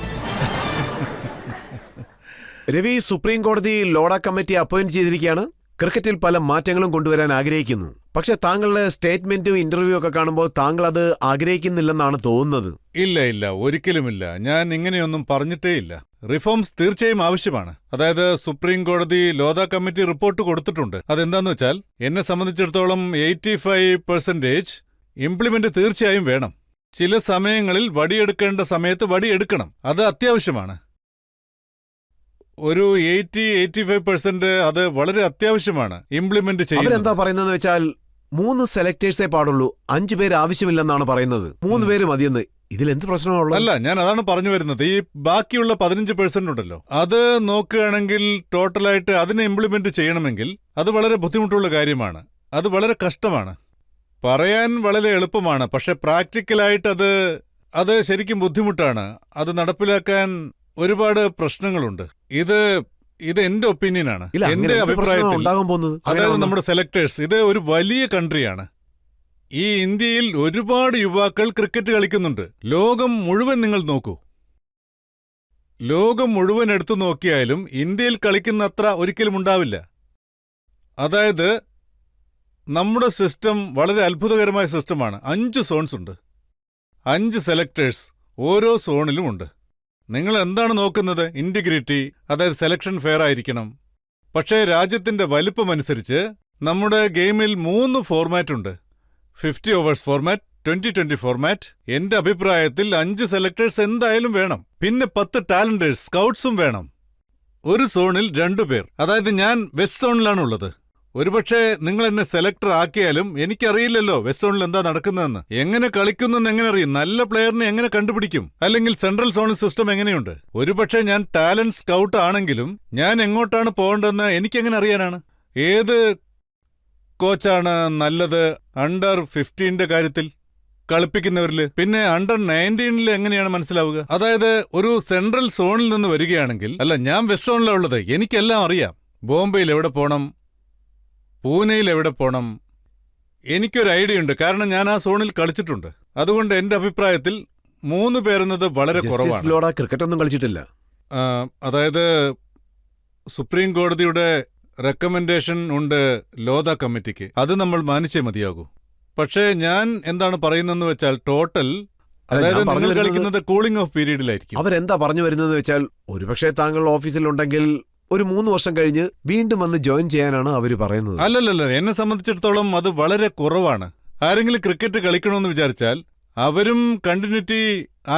രവി സുപ്രീം കോടതി ലോഡ കമ്മിറ്റി അപ്പോയിന്റ് ചെയ്തിരിക്കുകയാണ്. ക്രിക്കറ്റിൽ പല മാറ്റങ്ങളും കൊണ്ടുവരാൻ ആഗ്രഹിക്കുന്നു. പക്ഷെ താങ്കളുടെ സ്റ്റേറ്റ്മെന്റും ഇന്റർവ്യൂ ഒക്കെ കാണുമ്പോൾ താങ്കൾ അത് ആഗ്രഹിക്കുന്നില്ലെന്നാണ് തോന്നുന്നത്. ഇല്ല, ഒരിക്കലുമില്ല. ഞാൻ ഇങ്ങനെയൊന്നും പറഞ്ഞിട്ടേ ഇല്ല. റിഫോംസ് തീർച്ചയായും ആവശ്യമാണ്. അതായത് സുപ്രീം കോടതി ലോധ കമ്മിറ്റി റിപ്പോർട്ട് കൊടുത്തിട്ടുണ്ട്. അതെന്താന്ന് വെച്ചാൽ എന്നെ സംബന്ധിച്ചിടത്തോളം 85% ഇംപ്ലിമെന്റ് തീർച്ചയായും വേണം. ചില സമയങ്ങളിൽ വടിയെടുക്കേണ്ട സമയത്ത് വടിയെടുക്കണം. അത് അത്യാവശ്യമാണ്. ഒരു 80-85% അത് വളരെ അത്യാവശ്യമാണ് ഇംപ്ലിമെന്റ് ചെയ്യുന്നത്. അവരെന്താ പറയുന്നത് വെച്ചാൽ 3 സെലക്ടേഴ്സേ പാടുള്ളൂ, 5 പേര് ആവശ്യമില്ലെന്നാണ് പറയുന്നത്. 3 പേര് മതിയെന്ന്. ഇതിലെന്ത് പ്രശ്നമുള്ളത്? അല്ല, ഞാൻ അതാണ് പറഞ്ഞു വരുന്നത്. ഈ ബാക്കിയുള്ള 15% ഉണ്ടല്ലോ, അത് നോക്കുകയാണെങ്കിൽ ടോട്ടലായിട്ട് അതിനെ ഇംപ്ലിമെന്റ് ചെയ്യണമെങ്കിൽ അത് വളരെ ബുദ്ധിമുട്ടുള്ള കാര്യമാണ്. അത് വളരെ കഷ്ടമാണ്. പറയാൻ വളരെ എളുപ്പമാണ്, പക്ഷെ പ്രാക്ടിക്കലായിട്ട് അത് ശരിക്കും ബുദ്ധിമുട്ടാണ്. അത് നടപ്പിലാക്കാൻ ഒരുപാട് പ്രശ്നങ്ങളുണ്ട്. ഇത് എന്റെ ഒപ്പീനിയനാണ്, എന്റെ അഭിപ്രായത്തിൽ. അതായത് നമ്മുടെ സെലക്ടേഴ്സ്, ഇത് ഒരു വലിയ കൺട്രിയാണ്. ഈ ഇന്ത്യയിൽ ഒരുപാട് യുവാക്കൾ ക്രിക്കറ്റ് കളിക്കുന്നുണ്ട്. ലോകം മുഴുവൻ നിങ്ങൾ നോക്കൂ. ലോകം മുഴുവൻ എടുത്തു നോക്കിയാലും ഇന്ത്യയിൽ കളിക്കുന്ന അത്ര ഒരിക്കലും ഉണ്ടാവില്ല. അതായത് നമ്മുടെ സിസ്റ്റം വളരെ അത്ഭുതകരമായ സിസ്റ്റമാണ്. 5 സോൺസ് ഉണ്ട്, 5 സെലക്ടേഴ്സ് ഓരോ സോണിലും ഉണ്ട്. നിങ്ങൾ എന്താണ് നോക്കുന്നത്? ഇന്റഗ്രിറ്റി, അതായത് സെലക്ഷൻ ഫെയർ ആയിരിക്കണം. പക്ഷേ രാജ്യത്തിന്റെ വലിപ്പമനുസരിച്ച് നമ്മുടെ ഗെയിമിൽ 3 ഫോർമാറ്റ് ഉണ്ട്. 50 ഓവേഴ്സ് ഫോർമാറ്റ്, 20-20 ഫോർമാറ്റ്. എന്റെ അഭിപ്രായത്തിൽ 5 സെലക്ടേഴ്സ് എന്തായാലും വേണം. പിന്നെ 10 ടാലന്റേഴ്സ്, സ്കൗട്ട്സും വേണം. ഒരു സോണിൽ 2 പേർ. അതായത് ഞാൻ വെസ്റ്റ് സോണിലാണുള്ളത്. ഒരുപക്ഷെ നിങ്ങൾ എന്നെ സെലക്ടർ ആക്കിയാലും എനിക്കറിയില്ലല്ലോ വെസ്റ്റ് സോണിൽ എന്താ നടക്കുന്നതെന്ന്. എങ്ങനെ കളിക്കുന്നെന്ന് എങ്ങനെ അറിയും? നല്ല പ്ലെയറിനെ എങ്ങനെ കണ്ടുപിടിക്കും? അല്ലെങ്കിൽ സെൻട്രൽ സോണിൽ സിസ്റ്റം എങ്ങനെയുണ്ട്? ഒരുപക്ഷെ ഞാൻ ടാലന്റ് സ്കൗട്ട് ആണെങ്കിലും ഞാൻ എങ്ങോട്ടാണ് പോകേണ്ടതെന്ന് എനിക്കെങ്ങനെ അറിയാനാണ്? ഏത് കോച്ചാണ് നല്ലത് അണ്ടർ 15 കാര്യത്തിൽ കളിപ്പിക്കുന്നവരിൽ? പിന്നെ അണ്ടർ 19 എങ്ങനെയാണ് മനസ്സിലാവുക? അതായത് ഒരു സെൻട്രൽ സോണിൽ നിന്ന് വരികയാണെങ്കിൽ, അല്ല ഞാൻ വെസ്റ്റ് സോണിലാണ് ഉള്ളത്, എനിക്കെല്ലാം അറിയാം. ബോംബെയിൽ എവിടെ പോണം, പൂനെയിൽ എവിടെ പോണം, എനിക്കൊരു ഐഡിയ ഉണ്ട്. കാരണം ഞാൻ ആ സോണിൽ കളിച്ചിട്ടുണ്ട്. അതുകൊണ്ട് എന്റെ അഭിപ്രായത്തിൽ 3 പേരെന്നത് വളരെ കുറവാണ്. ലോഡ ക്രിക്കറ്റ് ഒന്നും കളിച്ചിട്ടില്ല. അതായത് സുപ്രീം കോടതിയുടെ റെക്കമെൻഡേഷൻ ഉണ്ട് ലോധ കമ്മിറ്റിക്ക്. അത് നമ്മൾ മാനിച്ചേ മതിയാകൂ. പക്ഷേ ഞാൻ എന്താണ് പറയുന്നതെന്ന് വെച്ചാൽ ടോട്ടൽ, അതായത് നിങ്ങൾ കളിക്കുന്നത് കൂളിംഗ് ഓഫ് പീരീഡിലായിരിക്കും. അവരെന്താ പറഞ്ഞു വരുന്നത് വെച്ചാൽ ഒരുപക്ഷെ താങ്കൾ ഓഫീസിലുണ്ടെങ്കിൽ ഒരു 3 വർഷം കഴിഞ്ഞ് വീണ്ടും വന്ന് ജോയിൻ ചെയ്യാനാണ് അവർ പറയുന്നത്. അല്ലല്ല, എന്നെ സംബന്ധിച്ചിടത്തോളം അത് വളരെ കുറവാണ്. ആരെങ്കിലും ക്രിക്കറ്റ് കളിക്കണമെന്ന് വിചാരിച്ചാൽ അവരും കണ്ടിന്യൂറ്റി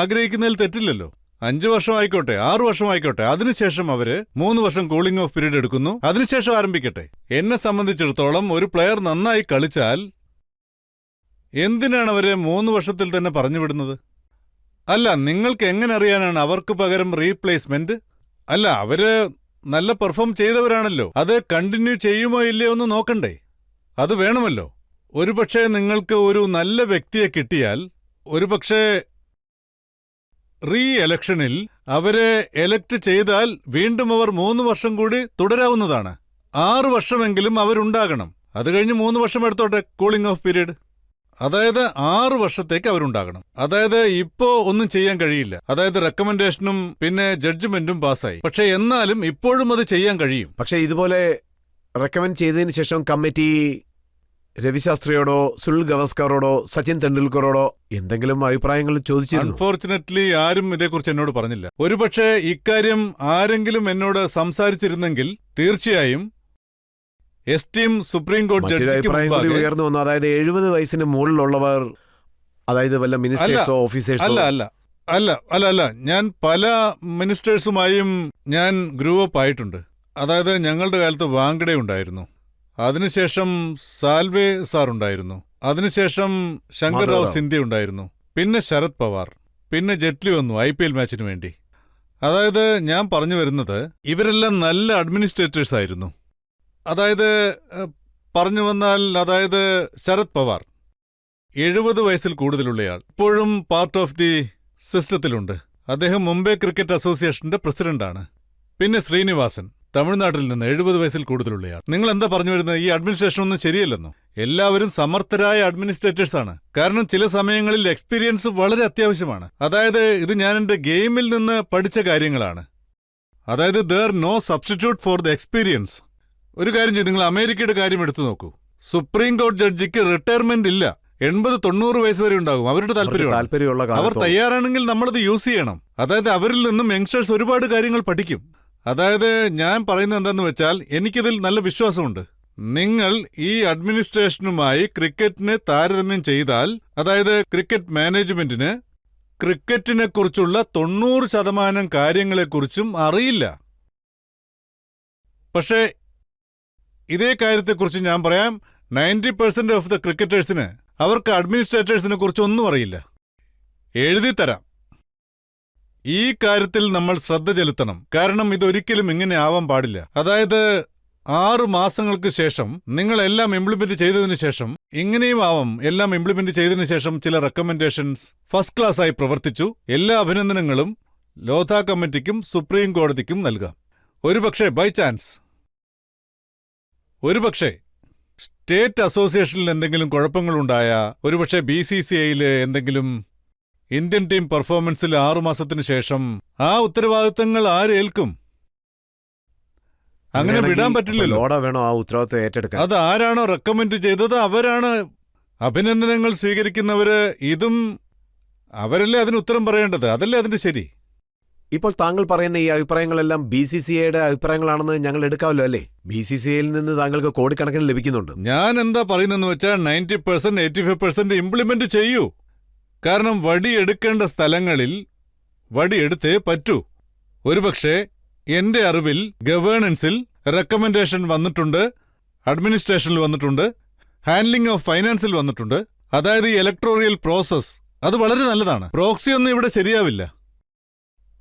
ആഗ്രഹിക്കുന്നതിൽ തെറ്റില്ലല്ലോ. 5 വർഷം ആയിക്കോട്ടെ, 6 വർഷം ആയിക്കോട്ടെ, അതിനുശേഷം അവര് 3 വർഷം കൂളിംഗ് ഓഫ് പീരീഡ് എടുക്കുന്നു, അതിനുശേഷം ആരംഭിക്കട്ടെ. എന്നെ സംബന്ധിച്ചിടത്തോളം ഒരു പ്ലെയർ നന്നായി കളിച്ചാൽ എന്തിനാണ് അവരെ 3 വർഷത്തിൽ തന്നെ പറഞ്ഞുവിടുന്നത്? അല്ല, നിങ്ങൾക്ക് എങ്ങനെ അറിയാനാണ് അവർക്ക് പകരം റീപ്ലേസ്മെന്റ്? അല്ല, അവര് നല്ല പെർഫോം ചെയ്തവരാണല്ലോ, അത് കണ്ടിന്യൂ ചെയ്യുമോ ഇല്ലയോ എന്ന് നോക്കണ്ടേ? അത് വേണമല്ലോ. ഒരുപക്ഷെ നിങ്ങൾക്ക് ഒരു നല്ല വ്യക്തിയെ കിട്ടിയാൽ ഒരുപക്ഷെ റീ എലക്ഷനിൽ അവരെ എലക്ട് ചെയ്താൽ വീണ്ടും അവർ 3 വർഷം കൂടി തുടരാവുന്നതാണ്. 6 വർഷമെങ്കിലും അവരുണ്ടാകണം. അത് കഴിഞ്ഞ് 3 വർഷം എടുത്തോട്ടെ കൂളിംഗ് ഓഫ് പീരീഡ്. അതായത് 6 വർഷത്തേക്ക് അവരുണ്ടാകണം. അതായത് ഇപ്പോ ഒന്നും ചെയ്യാൻ കഴിയില്ല. അതായത് റെക്കമെൻഡേഷനും പിന്നെ ജഡ്ജ്മെന്റും പാസ്സായി. പക്ഷെ എന്നാലും ഇപ്പോഴും അത് ചെയ്യാൻ കഴിയും. പക്ഷേ ഇതുപോലെ റെക്കമെൻഡ് ചെയ്തതിന് ശേഷം കമ്മിറ്റി രവിശാസ്ത്രിയോടോ സുനിൽ ഗവാസ്കറോടോ സച്ചിൻ തെണ്ടുൽക്കറോടോ എന്തെങ്കിലും അഭിപ്രായങ്ങൾ ചോദിച്ചിരുന്നു? അൺഫോർച്ചുനേറ്റ്ലി ആരും ഇതേക്കുറിച്ച് എന്നോട് പറഞ്ഞില്ല. ഒരുപക്ഷെ ഇക്കാര്യം ആരെങ്കിലും എന്നോട് സംസാരിച്ചിരുന്നെങ്കിൽ തീർച്ചയായും എസ്റ്റീം സുപ്രീം കോടതി മറ്റൊരു ജഡ്ജിക്ക് അഭിപ്രായം കൂടി മുമ്പാകെ ഉയർന്നു വന്നു. അതായത് 70 വയസ്സിന് മുകളിലുള്ളവർ, അതായത് വല്ല മിനിസ്റ്റേഴ്സോ ഓഫീസേഴ്സോ. അല്ല ഞാൻ പല മിനിസ്റ്റേഴ്സുമായും ഞാൻ ഗ്രൂവ് അപ്പ് ആയിട്ടുണ്ട്. അതായത് ഞങ്ങളുടെ കാലത്ത് വാങ്കഡെ ഉണ്ടായിരുന്നു, അതിനുശേഷം സാൽവേ സാർ ഉണ്ടായിരുന്നു, അതിനുശേഷം ശങ്കർ റാവു മാധവറാവു. സിന്ധ്യ ഉണ്ടായിരുന്നു, പിന്നെ ശരത് പവാർ, പിന്നെ ജെറ്റ്ലി വന്നു IPL മാച്ചിന് വേണ്ടി. അതായത് ഞാൻ പറഞ്ഞു വരുന്നത് ഇവരെല്ലാം നല്ല അഡ്മിനിസ്ട്രേറ്റേഴ്സ് ആയിരുന്നു. അതായത് പറഞ്ഞു വന്നാൽ, അതായത് ശരത് പവാർ 70 വയസ്സിൽ കൂടുതലുള്ളയാൾ, ഇപ്പോഴും പാർട്ട് ഓഫ് ദി സിസ്റ്റത്തിലുണ്ട്. അദ്ദേഹം മുംബൈ ക്രിക്കറ്റ് അസോസിയേഷന്റെ പ്രസിഡന്റാണ്. പിന്നെ ശ്രീനിവാസൻ തമിഴ്നാട്ടിൽ നിന്ന് 70 വയസ്സിൽ കൂടുതലുള്ളയാൾ. നിങ്ങൾ എന്താ പറഞ്ഞു വരുന്നത്? ഈ അഡ്മിനിസ്ട്രേഷൻ ഒന്നും ശരിയല്ലെന്നോ? എല്ലാവരും സമർത്ഥരായ അഡ്മിനിസ്ട്രേറ്റേഴ്സ് ആണ്. കാരണം ചില സമയങ്ങളിൽ എക്സ്പീരിയൻസ് വളരെ അത്യാവശ്യമാണ്. അതായത് ഇത് ഞാൻ എന്റെ ഗെയിമിൽ നിന്ന് പഠിച്ച കാര്യങ്ങളാണ്. അതായത് there no substitute for the experience. ഒരു കാര്യം ചെയ്യും, നിങ്ങൾ അമേരിക്കയുടെ കാര്യം എടുത്തു നോക്കൂ. സുപ്രീം കോടതി ജഡ്ജിക്ക് റിട്ടയർമെന്റ് ഇല്ല, 80-90 വയസ്സ് വരെ ഉണ്ടാകും. അവരുടെ താല്പര്യമുള്ള അവർ കാലത്തോളം. തയ്യാറാണെങ്കിൽ നമ്മളത് യൂസ് ചെയ്യണം. അതായത് അവരിൽ നിന്നും യങ്സ്റ്റേഴ്സ് ഒരുപാട് കാര്യങ്ങൾ പഠിക്കും. അതായത് ഞാൻ പറയുന്നത് എന്താന്ന് വെച്ചാൽ, എനിക്കിതിൽ നല്ല വിശ്വാസമുണ്ട്. നിങ്ങൾ ഈ അഡ്മിനിസ്ട്രേഷനുമായി ക്രിക്കറ്റിനെ താരതമ്യം ചെയ്താൽ, അതായത് ക്രിക്കറ്റ് മാനേജ്മെന്റിന് ക്രിക്കറ്റിനെ കുറിച്ചുള്ള 90% കാര്യങ്ങളെക്കുറിച്ചും അറിയില്ല. പക്ഷേ ഇതേ കാര്യത്തെക്കുറിച്ച് ഞാൻ പറയാം, 90% ഓഫ് ദ ക്രിക്കറ്റേഴ്സിന് അവർക്ക് അഡ്മിനിസ്ട്രേറ്റേഴ്സിനെ കുറിച്ച് ഒന്നും അറിയില്ല. എഴുതിത്തരാം. ഈ കാര്യത്തിൽ നമ്മൾ ശ്രദ്ധ ചെലുത്തണം. കാരണം ഇതൊരിക്കലും ഇങ്ങനെ ആവാൻ പാടില്ല. അതായത് 6 മാസങ്ങൾക്ക് ശേഷം നിങ്ങളെല്ലാം ഇംപ്ലിമെന്റ് ചെയ്തതിനു ശേഷം ഇങ്ങനെയും ആവാം. എല്ലാം ഇംപ്ലിമെന്റ് ചെയ്തതിനു ശേഷം ചില റെക്കമെൻഡേഷൻസ് ഫസ്റ്റ് ക്ലാസ്സായി പ്രവർത്തിച്ചു. എല്ലാ അഭിനന്ദനങ്ങളും ലോധ കമ്മിറ്റിക്കും സുപ്രീം കോടതിക്കും നൽകാം. ഒരുപക്ഷെ ബൈ ചാൻസ്, ഒരുപക്ഷെ സ്റ്റേറ്റ് അസോസിയേഷനിൽ എന്തെങ്കിലും കുഴപ്പങ്ങളുണ്ടായ, ഒരുപക്ഷെ BCCIയിൽ എന്തെങ്കിലും ഇന്ത്യൻ ടീം പെർഫോമൻസിൽ 6 മാസത്തിനു ശേഷം ആ ഉത്തരവാദിത്തങ്ങൾ ആരേൽക്കും? അങ്ങനെ വിടാൻ പറ്റില്ലല്ലോ. ലോഡ വേണോ ആ ഉത്തരവാദിത്തം ഏറ്റെടുക്കാൻ? അത് ആരാണോ റെക്കമെൻഡ് ചെയ്തത് അവരാണ് അഭിനന്ദനങ്ങൾ സ്വീകരിക്കുന്നവര്. ഇതും അവരല്ലേ അതിന് ഉത്തരം പറയേണ്ടത്. അതല്ലേ അതിന്റെ ശരി. ഇപ്പോൾ താങ്കൾ പറയുന്ന ഈ അഭിപ്രായങ്ങളെല്ലാം BCCIയുടെ അഭിപ്രായങ്ങളാണെന്ന് ഞങ്ങൾ എടുക്കാമല്ലോ അല്ലേ? BCCIയിൽ നിന്ന് താങ്കൾക്ക് കോടിക്കണക്കിന് ലഭിക്കുന്നുണ്ട്. ഞാൻ എന്താ പറയുന്നെന്ന് വെച്ചാൽ 90% 85% ഇംപ്ലിമെന്റ് ചെയ്യൂ. കാരണം വടി എടുക്കേണ്ട സ്ഥലങ്ങളിൽ വടി എടുത്തേ പറ്റൂ. ഒരുപക്ഷെ എന്റെ അറിവിൽ ഗവേണൻസിൽ റെക്കമെൻഡേഷൻ വന്നിട്ടുണ്ട്, അഡ്മിനിസ്ട്രേഷനിൽ വന്നിട്ടുണ്ട്, ഹാൻഡ്ലിംഗ് ഓഫ് ഫൈനാൻസിൽ വന്നിട്ടുണ്ട്. അതായത് ഈ ഇലക്ടോറിയൽ പ്രോസസ് അത് വളരെ നല്ലതാണ്. പ്രോക്സി ഒന്നും ഇവിടെ ശരിയാവില്ല.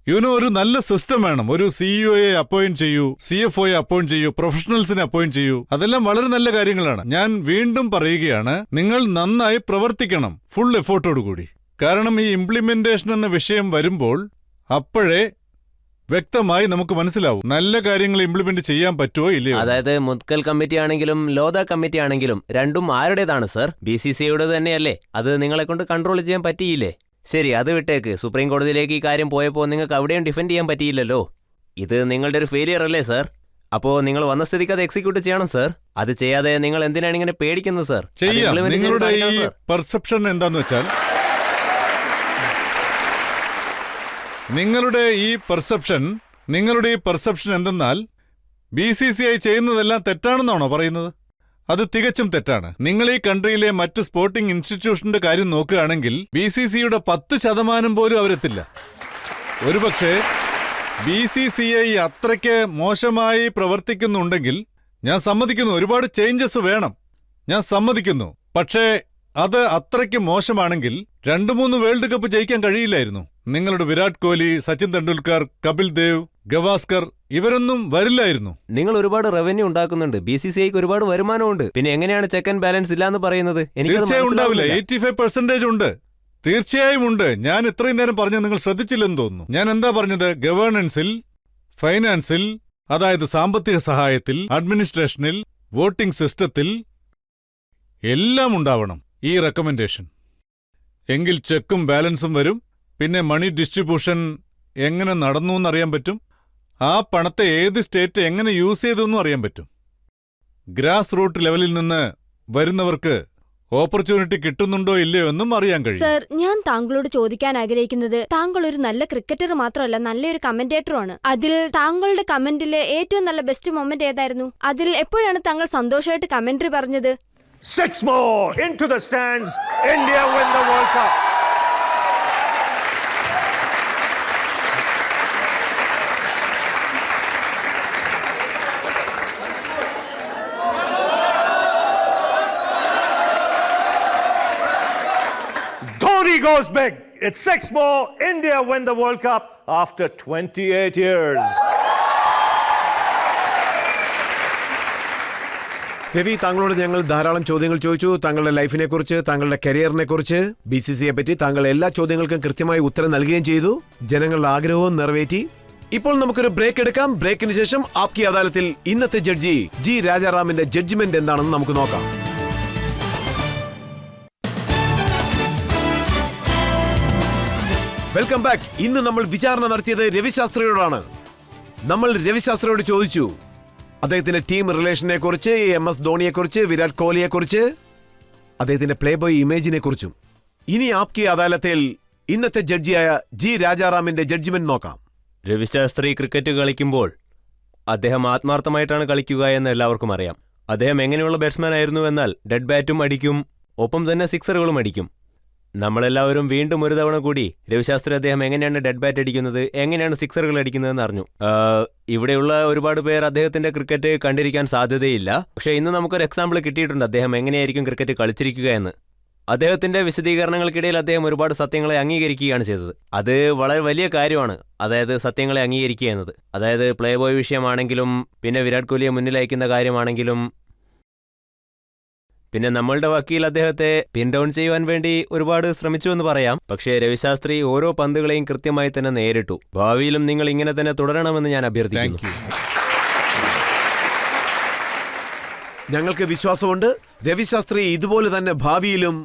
ഒരു നല്ല സിസ്റ്റം വേണം. ഒരു CEOയെ അപ്പോയിന്റ് ചെയ്യൂ, CFOയെ അപ്പോയിന്റ് ചെയ്യൂ, പ്രൊഫഷണൽസിനെ അപ്പോയിന്റ് ചെയ്യൂ. അതെല്ലാം വളരെ നല്ല കാര്യങ്ങളാണ്. ഞാൻ വീണ്ടും പറയുകയാണ്, നിങ്ങൾ നന്നായി പ്രവർത്തിക്കണം, ഫുൾ എഫോർട്ടോടുകൂടി. കാരണം ഈ ഇംപ്ലിമെന്റേഷൻ എന്ന വിഷയം വരുമ്പോൾ അപ്പോഴേ വ്യക്തമായി നമുക്ക് മനസ്സിലാവും നല്ല കാര്യങ്ങൾ ഇംപ്ലിമെന്റ് ചെയ്യാൻ പറ്റുമോ ഇല്ലയോ. അതായത് മുത്കൽ കമ്മിറ്റി ആണെങ്കിലും ലോധ കമ്മിറ്റി ആണെങ്കിലും രണ്ടും ആരുടേതാണ് സർ? BCCIയുടെ തന്നെയല്ലേ? അത് നിങ്ങളെ കൊണ്ട് കൺട്രോൾ ചെയ്യാൻ പറ്റിയില്ലേ? ശരി, അത് വിട്ടേക്ക്. സുപ്രീം കോടതിയിലേക്ക് ഈ കാര്യം പോയപ്പോൾ നിങ്ങൾക്ക് അവിടെയും ഡിഫെൻഡ് ചെയ്യാൻ പറ്റിയില്ലല്ലോ. ഇത് നിങ്ങളുടെ ഒരു ഫെയിലിയർ അല്ലേ സർ? അപ്പോൾ നിങ്ങൾ വന്ന സ്ഥിതിക്ക് അത് എക്സിക്യൂട്ട് ചെയ്യണം സർ. അത് ചെയ്യാതെ നിങ്ങൾ എന്തിനാണ് ഇങ്ങനെ പേടിക്കുന്നത് സർ? ചെയ്യാം. നിങ്ങളുടെ ഈ പെർസെപ്ഷൻ എന്താന്ന് വെച്ചാൽ, നിങ്ങളുടെ ഈ പെർസെപ്ഷൻ എന്തെന്നാൽ BCCI ചെയ്യുന്നതെല്ലാം തെറ്റാണെന്നാണോ പറയുന്നത്? അത് തികച്ചും തെറ്റാണ്. നിങ്ങൾ ഈ കൺട്രിയിലെ മറ്റ് സ്പോർട്ടിംഗ് ഇൻസ്റ്റിറ്റ്യൂഷന്റെ കാര്യം നോക്കുകയാണെങ്കിൽ BCCIയുടെ 10% പോലും അവരെത്തില്ല. ഒരുപക്ഷെ BCCI അത്രയ്ക്ക് മോശമായി പ്രവർത്തിക്കുന്നുണ്ടെങ്കിൽ ഞാൻ സമ്മതിക്കുന്നു, ഒരുപാട് ചേഞ്ചസ് വേണം, ഞാൻ സമ്മതിക്കുന്നു. പക്ഷേ അത് അത്രയ്ക്ക് മോശമാണെങ്കിൽ 2-3 വേൾഡ് കപ്പ് ജയിക്കാൻ കഴിയില്ലായിരുന്നു. നിങ്ങളുടെ വിരാട് കോഹ്ലി, സച്ചിൻ തെണ്ടുൽക്കർ, കപിൽ ദേവ്, ഗവാസ്കർ ഇവരൊന്നും വരില്ലായിരുന്നു. നിങ്ങൾ ഒരുപാട് റവന്യൂ ഉണ്ടാക്കുന്നുണ്ട്, BCCIക്ക് ഒരുപാട് വരുമാനമുണ്ട്. പിന്നെ എങ്ങനെയാണ് ചെക്ക് ആൻഡ് ബാലൻസ് ഇല്ലാന്ന് പറയുന്നത്? തീർച്ചയായും ഉണ്ടാവില്ല. 85% ഉണ്ട്, തീർച്ചയായും ഉണ്ട്. ഞാൻ ഇത്രയും നേരം പറഞ്ഞത് നിങ്ങൾ ശ്രദ്ധിച്ചില്ലെന്ന് തോന്നുന്നു. ഞാൻ എന്താ പറഞ്ഞത്? ഗവേണൻസിൽ, ഫൈനാൻസിൽ, അതായത് സാമ്പത്തിക സഹായത്തിൽ, അഡ്മിനിസ്ട്രേഷനിൽ, വോട്ടിംഗ് സിസ്റ്റത്തിൽ എല്ലാം ഉണ്ടാവണം ഈ റെക്കമെൻഡേഷൻ. എങ്കിൽ ചെക്കും ബാലൻസും വരും. പിന്നെ മണി ഡിസ്ട്രിബ്യൂഷൻ എങ്ങനെ നടന്നു എന്നറിയാൻ പറ്റും. ആ പണത്തെ ഏത് സ്റ്റേറ്റ് എങ്ങനെ യൂസ് ചെയ്തു എന്നും അറിയാൻ പറ്റും. ഗ്രാസ് റൂട്ട് ലെവലിൽ നിന്ന് വരുന്നവർക്ക് ഓപ്പർച്യൂണിറ്റി കിട്ടുന്നുണ്ടോ ഇല്ലയോ എന്നും അറിയാൻ കഴിയും. സർ, ഞാൻ താങ്കളോട് ചോദിക്കാൻ ആഗ്രഹിക്കുന്നത്, താങ്കൾ ഒരു നല്ല ക്രിക്കറ്റർ മാത്രമല്ല, നല്ലൊരു കമന്റേറ്ററുമാണ്. അതിൽ താങ്കളുടെ കമന്റിലെ ഏറ്റവും നല്ല ബെസ്റ്റ് മൊമെന്റ് ഏതായിരുന്നു? അതിൽ എപ്പോഴാണ് താങ്കൾ സന്തോഷമായിട്ട് കമന്ററി പറഞ്ഞത്? 6 more into the stands. India win the World Cup. Dhoni goes big. It's 6 more. India win the World Cup after 28 years. Ravi, താങ്കളോട് ഞങ്ങൾ ധാരാളം ചോദ്യങ്ങൾ ചോദിച്ചു. താങ്കളുടെ ലൈഫിനെ കുറിച്ച്, താങ്കളുടെ കരിയറിനെ കുറിച്ച്, BCCയെ പറ്റി താങ്കൾ എല്ലാ ചോദ്യങ്ങൾക്കും കൃത്യമായി ഉത്തരം നൽകുകയും ചെയ്തു. ജനങ്ങളുടെ ആഗ്രഹവും നിറവേറ്റി. ഇപ്പോൾ നമുക്കൊരു ബ്രേക്ക് എടുക്കാം. ബ്രേക്കിന് ശേഷം ആപ്കി അദാലത്തിൽ ഇന്നത്തെ ജഡ്ജി ജി രാജാറാമിന്റെ ജഡ്ജ്മെന്റ് എന്താണെന്ന് നമുക്ക് നോക്കാം. Welcome back. ഇന്ന് നമ്മൾ വിചാരണ നടത്തിയത് രവിശാസ്ത്രിയോടാണ്. നമ്മൾ രവിശാസ്ത്രിയോട് ചോദിച്ചു അദ്ദേഹത്തിന്റെ ടീം റിലേഷനെ കുറിച്ച്, MS ധോണിയെ കുറിച്ച്, വിരാട് കോഹ്ലിയെ കുറിച്ച്, അദ്ദേഹത്തിന്റെ പ്ലേ ബോയ് ഇമേജിനെ കുറിച്ചും. ഇനി ആപ്കി അദാലത്തിൽ ഇന്നത്തെ ജഡ്ജിയായ ജി രാജാറാമിന്റെ ജഡ്ജ്മെന്റ് നോക്കാം. രവിശാസ്ത്രി ക്രിക്കറ്റ് കളിക്കുമ്പോൾ അദ്ദേഹം ആത്മാർത്ഥമായിട്ടാണ് കളിക്കുക എന്ന് എല്ലാവർക്കും അറിയാം. അദ്ദേഹം എങ്ങനെയുള്ള ബാറ്റ്സ്മാൻ ആയിരുന്നു എന്നാൽ ഡെഡ് ബാറ്റും അടിക്കും, ഒപ്പം തന്നെ സിക്സറുകളും അടിക്കും. നമ്മളെല്ലാവരും വീണ്ടും ഒരു തവണ കൂടി രവിശാസ്ത്രി അദ്ദേഹം എങ്ങനെയാണ് ഡെഡ് ബാറ്റ് അടിക്കുന്നത്, എങ്ങനെയാണ് സിക്സറുകൾ അടിക്കുന്നതെന്ന് അറിഞ്ഞു. ഇവിടെയുള്ള ഒരുപാട് പേർ അദ്ദേഹത്തിന്റെ ക്രിക്കറ്റ് കണ്ടിരിക്കാൻ സാധ്യതയില്ല. പക്ഷേ ഇന്ന് നമുക്കൊരു എക്സാമ്പിൾ കിട്ടിയിട്ടുണ്ട് അദ്ദേഹം എങ്ങനെയായിരിക്കും ക്രിക്കറ്റ് കളിച്ചിരിക്കുക എന്ന്. അദ്ദേഹത്തിന്റെ വിശദീകരണങ്ങൾക്കിടയിൽ അദ്ദേഹം ഒരുപാട് സത്യങ്ങളെ അംഗീകരിക്കുകയാണ് ചെയ്തത്. അത് വളരെ വലിയ കാര്യമാണ്, അതായത് സത്യങ്ങളെ അംഗീകരിക്കുക എന്നത്. അതായത് പ്ലേ ബോയ് വിഷയമാണെങ്കിലും, പിന്നെ വിരാട് കോഹ്ലിയെ മുന്നിൽ അയക്കുന്ന കാര്യമാണെങ്കിലും, പിന്നെ നമ്മളുടെ വക്കീൽ അദ്ദേഹത്തെ പിൻ ഡൗൺ ചെയ്യുവാൻ വേണ്ടി ഒരുപാട് ശ്രമിച്ചു എന്ന് പറയാം. പക്ഷേ രവിശാസ്ത്രി ഓരോ പന്തുകളെയും കൃത്യമായി തന്നെ നേരിട്ടു. ഭാവിയിലും നിങ്ങൾ ഇങ്ങനെ തന്നെ തുടരണമെന്ന് ഞാൻ അഭ്യർത്ഥിക്കുന്നു. ഞങ്ങൾക്ക് വിശ്വാസമുണ്ട് രവിശാസ്ത്രി ഇതുപോലെ തന്നെ ഭാവിയിലും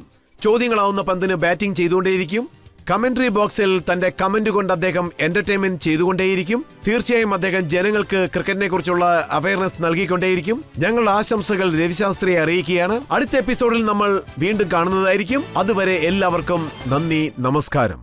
ചോദ്യങ്ങളാവുന്ന പന്തിന് ബാറ്റിംഗ് ചെയ്തുകൊണ്ടേയിരിക്കും. കമന്ററി ബോക്സിൽ തന്റെ കമന്റ് കൊണ്ട് അദ്ദേഹം എന്റർടൈൻമെന്റ് ചെയ്തുകൊണ്ടേയിരിക്കും. തീർച്ചയായും അദ്ദേഹം ജനങ്ങൾക്ക് ക്രിക്കറ്റിനെ കുറിച്ചുള്ള അവയർനെസ് നൽകിക്കൊണ്ടേയിരിക്കും. ഞങ്ങളുടെ ആശംസകൾ രവിശാസ്ത്രിയെ അറിയിക്കുകയാണ്. അടുത്ത എപ്പിസോഡിൽ നമ്മൾ വീണ്ടും കാണുന്നതായിരിക്കും. അതുവരെ എല്ലാവർക്കും നന്ദി, നമസ്കാരം.